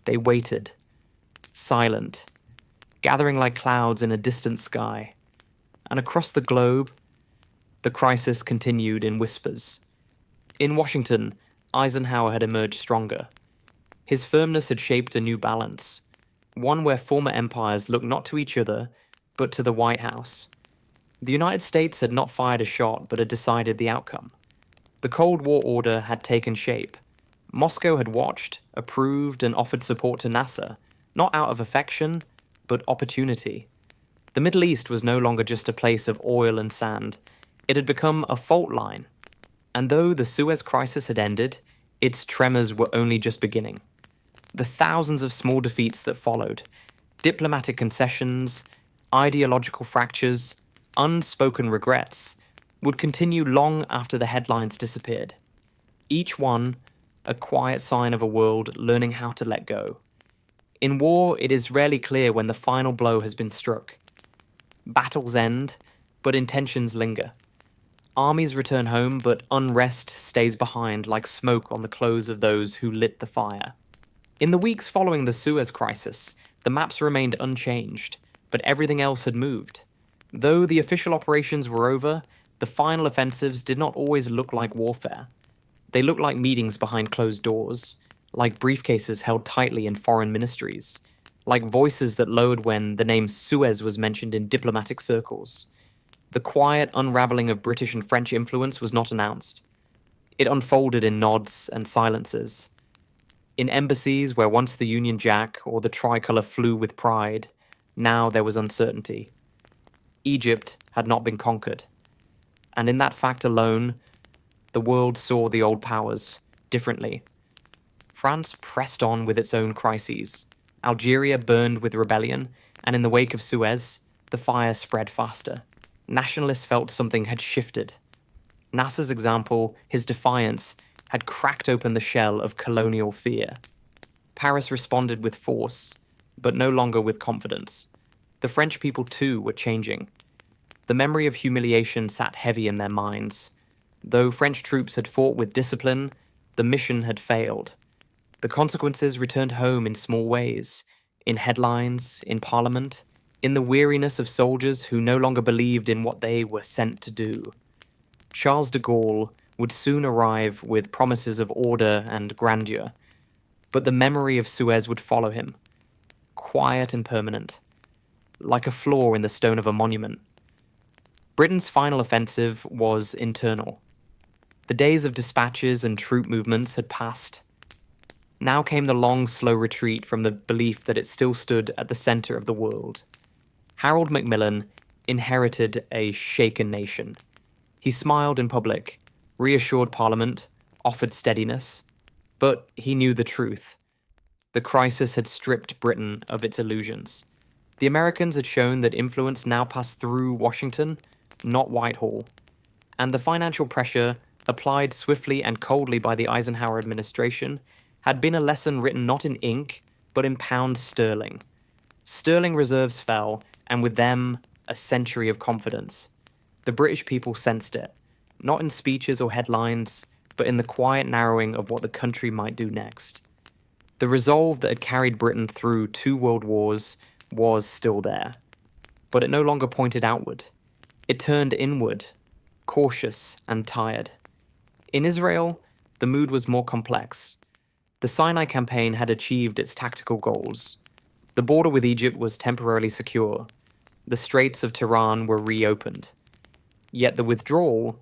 they waited, silent, gathering like clouds in a distant sky. And across the globe, the crisis continued in whispers. In Washington, Eisenhower had emerged stronger. His firmness had shaped a new balance, one where former empires looked not to each other, but to the White House. The United States had not fired a shot, but had decided the outcome. The Cold War order had taken shape. Moscow had watched, approved, and offered support to Nasser, not out of affection, but opportunity. The Middle East was no longer just a place of oil and sand. It had become a fault line. And though the Suez Crisis had ended, its tremors were only just beginning. The thousands of small defeats that followed, diplomatic concessions, ideological fractures, unspoken regrets, would continue long after the headlines disappeared. Each one, a quiet sign of a world learning how to let go. In war, it is rarely clear when the final blow has been struck. Battles end, but intentions linger. Armies return home, but unrest stays behind like smoke on the clothes of those who lit the fire. In the weeks following the Suez Crisis, the maps remained unchanged, but everything else had moved. Though the official operations were over, the final offensives did not always look like warfare. They looked like meetings behind closed doors, like briefcases held tightly in foreign ministries, like voices that lowered when the name Suez was mentioned in diplomatic circles. The quiet unraveling of British and French influence was not announced. It unfolded in nods and silences. In embassies where once the Union Jack or the tricolour flew with pride, now there was uncertainty. Egypt had not been conquered. And in that fact alone, the world saw the old powers differently. France pressed on with its own crises. Algeria burned with rebellion, and in the wake of Suez, the fire spread faster. Nationalists felt something had shifted. Nasser's example, his defiance, had cracked open the shell of colonial fear. Paris responded with force, but no longer with confidence. The French people, too, were changing. The memory of humiliation sat heavy in their minds. Though French troops had fought with discipline, the mission had failed. The consequences returned home in small ways, in headlines, in parliament, in the weariness of soldiers who no longer believed in what they were sent to do. Charles de Gaulle would soon arrive with promises of order and grandeur, but the memory of Suez would follow him, quiet and permanent, like a flaw in the stone of a monument. Britain's final offensive was internal. The days of dispatches and troop movements had passed. Now came the long, slow retreat from the belief that it still stood at the centre of the world. Harold Macmillan inherited a shaken nation. He smiled in public, reassured Parliament, offered steadiness, but he knew the truth. The crisis had stripped Britain of its illusions. The Americans had shown that influence now passed through Washington, not Whitehall. And the financial pressure, applied swiftly and coldly by the Eisenhower administration, had been a lesson written not in ink, but in pound sterling. Sterling reserves fell, and with them, a century of confidence. The British people sensed it, not in speeches or headlines, but in the quiet narrowing of what the country might do next. The resolve that had carried Britain through 2 world wars was still there, but it no longer pointed outward. It turned inward, cautious and tired. In Israel, the mood was more complex. The Sinai campaign had achieved its tactical goals. The border with Egypt was temporarily secure. The Straits of Tiran were reopened. Yet the withdrawal,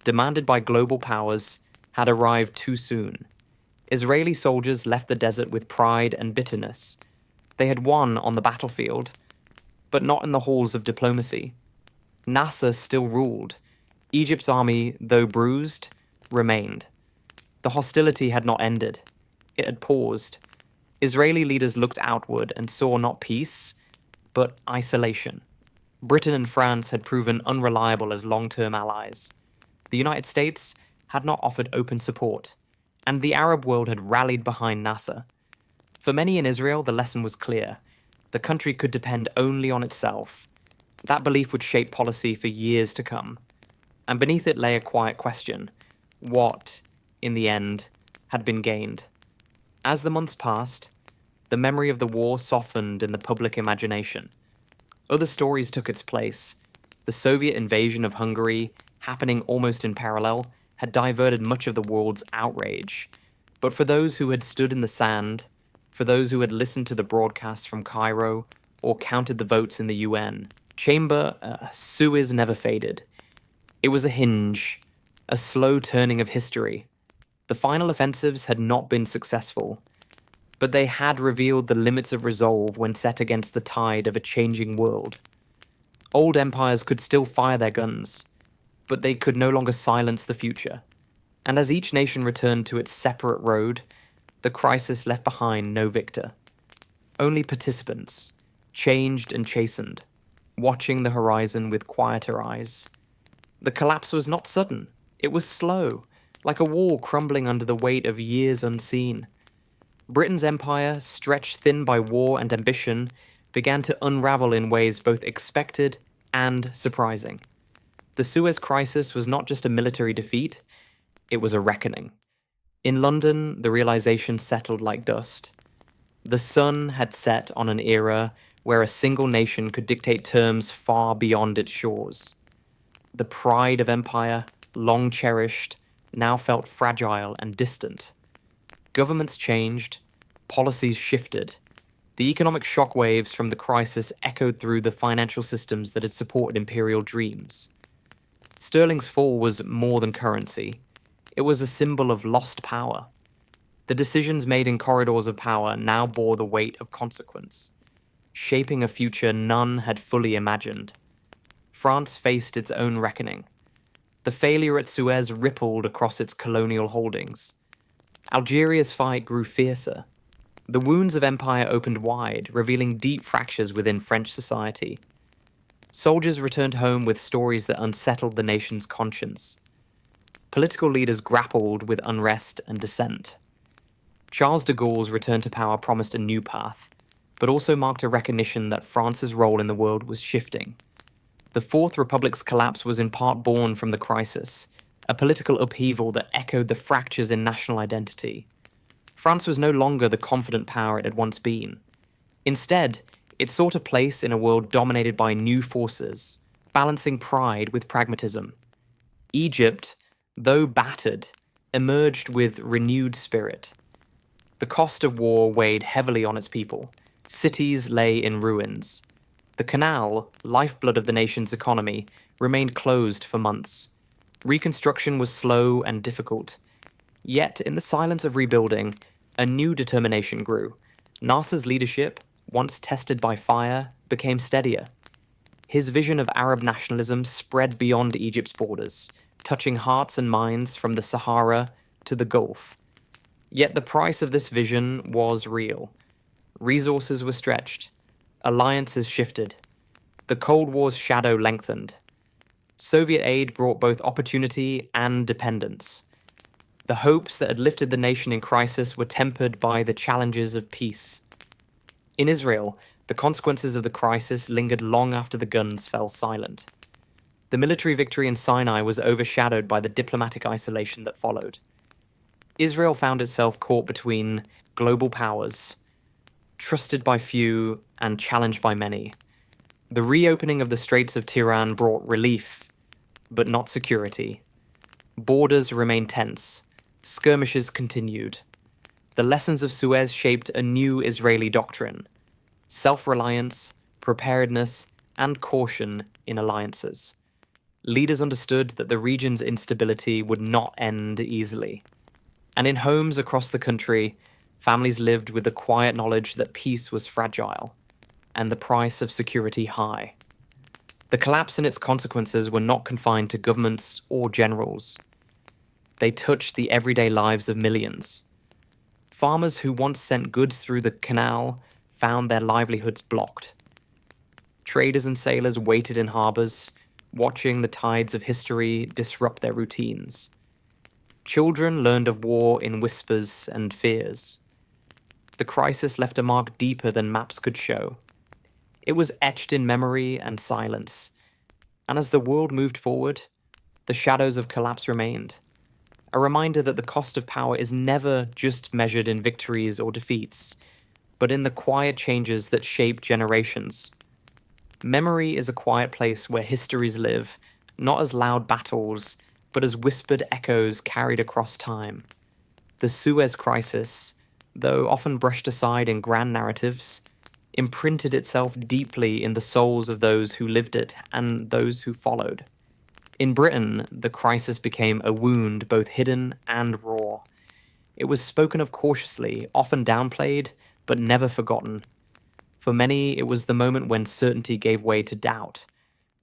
demanded by global powers, had arrived too soon. Israeli soldiers left the desert with pride and bitterness. They had won on the battlefield, but not in the halls of diplomacy. Nasser still ruled. Egypt's army, though bruised, remained. The hostility had not ended. It had paused. Israeli leaders looked outward and saw not peace, but isolation. Britain and France had proven unreliable as long-term allies. The United States had not offered open support, and the Arab world had rallied behind Nasser. For many in Israel, the lesson was clear. The country could depend only on itself. That belief would shape policy for years to come. And beneath it lay a quiet question. What, in the end, had been gained? As the months passed, the memory of the war softened in the public imagination. Other stories took its place. The Soviet invasion of Hungary, happening almost in parallel, had diverted much of the world's outrage. But for those who had stood in the sand, for those who had listened to the broadcasts from Cairo or counted the votes in the UN, Suez never faded. It was a hinge, a slow turning of history. The final offensives had not been successful, but they had revealed the limits of resolve when set against the tide of a changing world. Old empires could still fire their guns, but they could no longer silence the future. And as each nation returned to its separate road, the crisis left behind no victor. Only participants, changed and chastened, watching the horizon with quieter eyes. The collapse was not sudden. It was slow, like a wall crumbling under the weight of years unseen. Britain's empire, stretched thin by war and ambition, began to unravel in ways both expected and surprising. The Suez Crisis was not just a military defeat, it was a reckoning. In London, the realization settled like dust. The sun had set on an era where a single nation could dictate terms far beyond its shores. The pride of empire, long cherished, now felt fragile and distant. Governments changed, policies shifted. The economic shockwaves from the crisis echoed through the financial systems that had supported imperial dreams. Sterling's fall was more than currency. It was a symbol of lost power. The decisions made in corridors of power now bore the weight of consequence, shaping a future none had fully imagined. France faced its own reckoning. The failure at Suez rippled across its colonial holdings. Algeria's fight grew fiercer. The wounds of empire opened wide, revealing deep fractures within French society. Soldiers returned home with stories that unsettled the nation's conscience. Political leaders grappled with unrest and dissent. Charles de Gaulle's return to power promised a new path, but also marked a recognition that France's role in the world was shifting. The Fourth Republic's collapse was in part born from the crisis, a political upheaval that echoed the fractures in national identity. France was no longer the confident power it had once been. Instead, it sought a place in a world dominated by new forces, balancing pride with pragmatism. Egypt, though battered, emerged with renewed spirit. The cost of war weighed heavily on its people. Cities lay in ruins. The canal, lifeblood of the nation's economy, remained closed for months. Reconstruction was slow and difficult. Yet, in the silence of rebuilding, a new determination grew. Nasser's leadership, once tested by fire, became steadier. His vision of Arab nationalism spread beyond Egypt's borders, touching hearts and minds from the Sahara to the Gulf. Yet the price of this vision was real. Resources were stretched. Alliances shifted. The Cold War's shadow lengthened. Soviet aid brought both opportunity and dependence. The hopes that had lifted the nation in crisis were tempered by the challenges of peace. In Israel, the consequences of the crisis lingered long after the guns fell silent. The military victory in Sinai was overshadowed by the diplomatic isolation that followed. Israel found itself caught between global powers, trusted by few and challenged by many. The reopening of the Straits of Tiran brought relief, but not security. Borders remained tense. Skirmishes continued. The lessons of Suez shaped a new Israeli doctrine: self-reliance, preparedness, and caution in alliances. Leaders understood that the region's instability would not end easily. And in homes across the country, families lived with the quiet knowledge that peace was fragile and the price of security high. The collapse and its consequences were not confined to governments or generals. They touched the everyday lives of millions. Farmers who once sent goods through the canal found their livelihoods blocked. Traders and sailors waited in harbors, watching the tides of history disrupt their routines. Children learned of war in whispers and fears. The crisis left a mark deeper than maps could show. It was etched in memory and silence, and as the world moved forward, the shadows of collapse remained. A reminder that the cost of power is never just measured in victories or defeats, but in the quiet changes that shape generations. Memory is a quiet place where histories live, not as loud battles, but as whispered echoes carried across time. The Suez Crisis, though often brushed aside in grand narratives, imprinted itself deeply in the souls of those who lived it and those who followed. In Britain, the crisis became a wound both hidden and raw. It was spoken of cautiously, often downplayed, but never forgotten. For many, it was the moment when certainty gave way to doubt,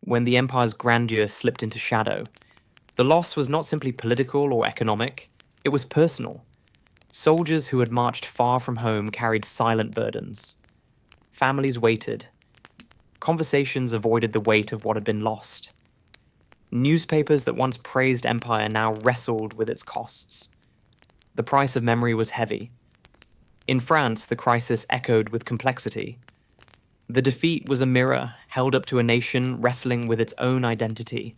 when the empire's grandeur slipped into shadow. The loss was not simply political or economic, it was personal. Soldiers who had marched far from home carried silent burdens. Families waited. Conversations avoided the weight of what had been lost. Newspapers that once praised empire now wrestled with its costs. The price of memory was heavy. In France, the crisis echoed with complexity. The defeat was a mirror held up to a nation wrestling with its own identity.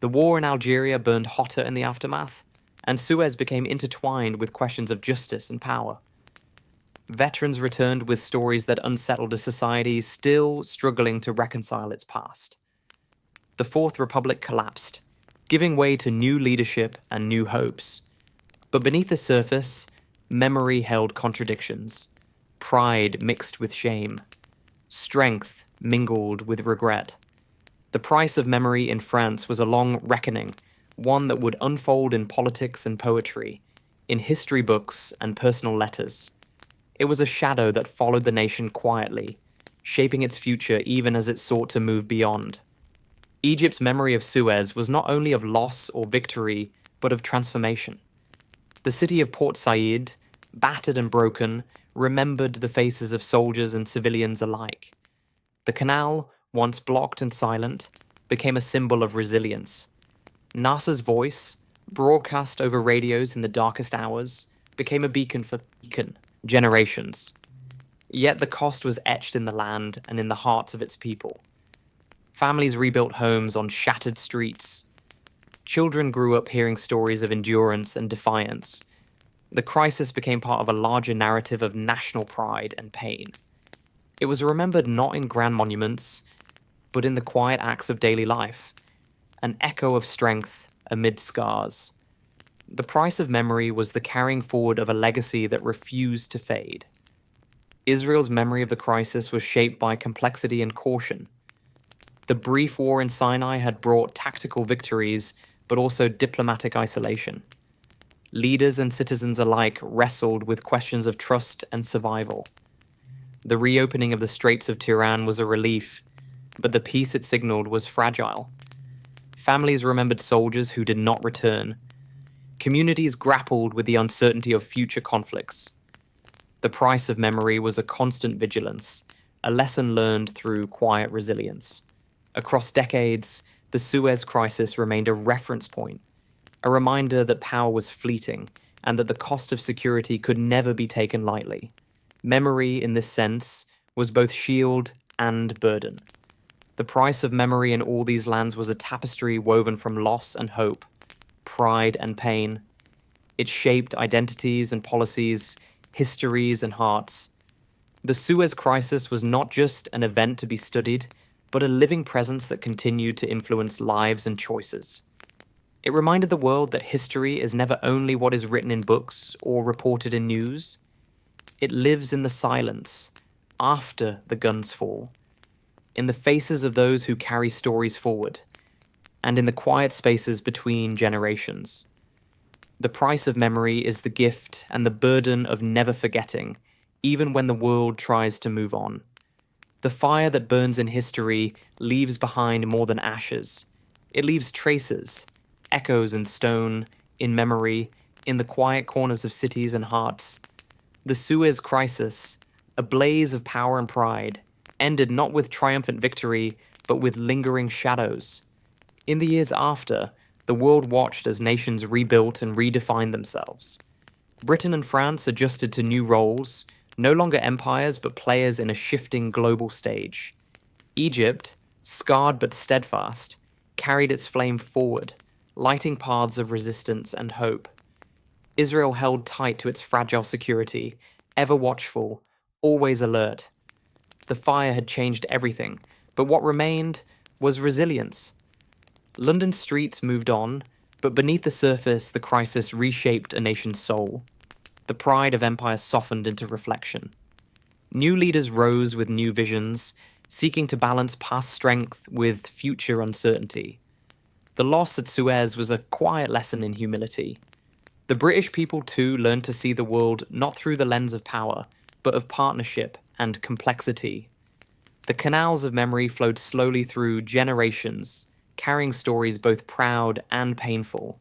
The war in Algeria burned hotter in the aftermath, and Suez became intertwined with questions of justice and power. Veterans returned with stories that unsettled a society still struggling to reconcile its past. The Fourth Republic collapsed, giving way to new leadership and new hopes. But beneath the surface, memory held contradictions. Pride mixed with shame. Strength mingled with regret. The price of memory in France was a long reckoning, one that would unfold in politics and poetry, in history books and personal letters. It was a shadow that followed the nation quietly, shaping its future even as it sought to move beyond. Egypt's memory of Suez was not only of loss or victory, but of transformation. The city of Port Said, battered and broken, remembered the faces of soldiers and civilians alike. The canal, once blocked and silent, became a symbol of resilience. Nasser's voice, broadcast over radios in the darkest hours, became a beacon for generations. Yet the cost was etched in the land and in the hearts of its people. Families rebuilt homes on shattered streets. Children grew up hearing stories of endurance and defiance. The crisis became part of a larger narrative of national pride and pain. It was remembered not in grand monuments, but in the quiet acts of daily life, an echo of strength amid scars. The price of memory was the carrying forward of a legacy that refused to fade. Israel's memory of the crisis was shaped by complexity and caution. The brief war in Sinai had brought tactical victories, but also diplomatic isolation. Leaders and citizens alike wrestled with questions of trust and survival. The reopening of the Straits of Tiran was a relief, but the peace it signaled was fragile. Families remembered soldiers who did not return. Communities grappled with the uncertainty of future conflicts. The price of memory was a constant vigilance, a lesson learned through quiet resilience. Across decades, the Suez Crisis remained a reference point, a reminder that power was fleeting and that the cost of security could never be taken lightly. Memory, in this sense, was both shield and burden. The price of memory in all these lands was a tapestry woven from loss and hope, pride and pain. It shaped identities and policies, histories and hearts. The Suez Crisis was not just an event to be studied, but a living presence that continued to influence lives and choices. It reminded the world that history is never only what is written in books or reported in news. It lives in the silence, after the guns fall, in the faces of those who carry stories forward, and in the quiet spaces between generations. The price of memory is the gift and the burden of never forgetting, even when the world tries to move on. The fire that burns in history leaves behind more than ashes. It leaves traces, echoes in stone, in memory, in the quiet corners of cities and hearts. The Suez Crisis, a blaze of power and pride, ended not with triumphant victory, but with lingering shadows. In the years after, the world watched as nations rebuilt and redefined themselves. Britain and France adjusted to new roles, no longer empires but players in a shifting global stage. Egypt, scarred but steadfast, carried its flame forward, lighting paths of resistance and hope. Israel held tight to its fragile security, ever watchful, always alert. The fire had changed everything, but what remained was resilience. London's streets moved on, but beneath the surface, the crisis reshaped a nation's soul. The pride of empire softened into reflection. New leaders rose with new visions, seeking to balance past strength with future uncertainty. The loss at Suez was a quiet lesson in humility. The British people too learned to see the world not through the lens of power, but of partnership and complexity. The canals of memory flowed slowly through generations, carrying stories both proud and painful.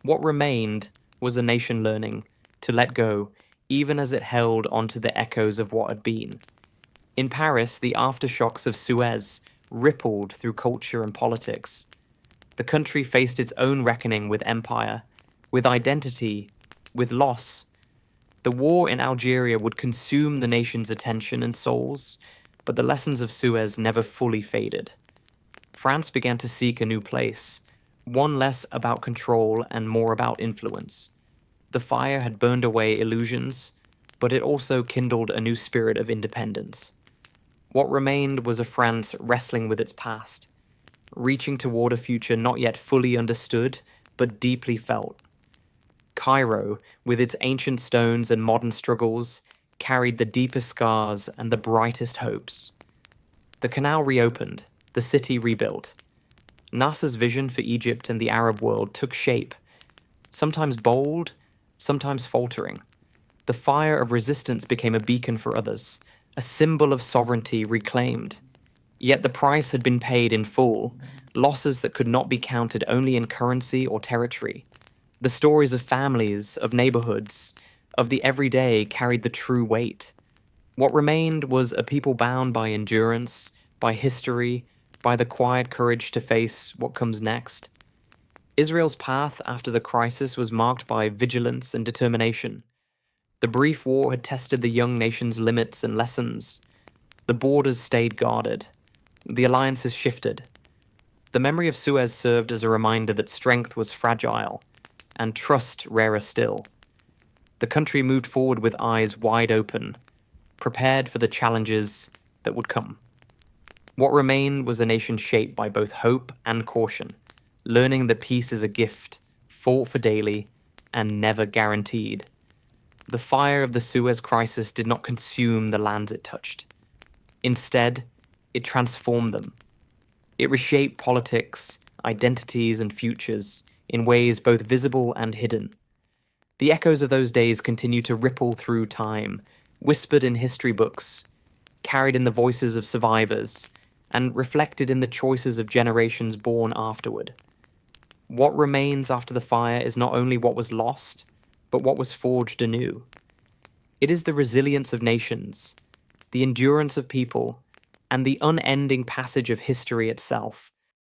What remained was a nation learning to let go, even as it held onto the echoes of what had been. In Paris, the aftershocks of Suez rippled through culture and politics. The country faced its own reckoning with empire, with identity, with loss. The war in Algeria would consume the nation's attention and souls, but the lessons of Suez never fully faded. France began to seek a new place, one less about control and more about influence. The fire had burned away illusions, but it also kindled a new spirit of independence. What remained was a France wrestling with its past, reaching toward a future not yet fully understood, but deeply felt. Cairo, with its ancient stones and modern struggles, carried the deepest scars and the brightest hopes. The canal reopened, the city rebuilt. Nasser's vision for Egypt and the Arab world took shape, sometimes bold, sometimes faltering. The fire of resistance became a beacon for others, a symbol of sovereignty reclaimed. Yet the price had been paid in full. losses that could not be counted only in currency or territory. The stories of families, of neighborhoods, of the everyday carried the true weight. What remained was a people bound by endurance, by history, by the quiet courage to face what comes next. Israel's path after the crisis was marked by vigilance and determination. The brief war had tested the young nation's limits and lessons. The borders stayed guarded. The alliances shifted. The memory of Suez served as a reminder that strength was fragile, and trust rarer still. The country moved forward with eyes wide open, prepared for the challenges that would come. What remained was a nation shaped by both hope and caution, learning that peace is a gift, fought for daily, and never guaranteed. The fire of the Suez Crisis did not consume the lands it touched. Instead, it transformed them. It reshaped politics, identities, and futures in ways both visible and hidden. The echoes of those days continue to ripple through time, whispered in history books, carried in the voices of survivors, and reflected in the choices of generations born afterward. What remains after the fire is not only what was lost, but what was forged anew. It is the resilience of nations, the endurance of people, and the unending passage of history itself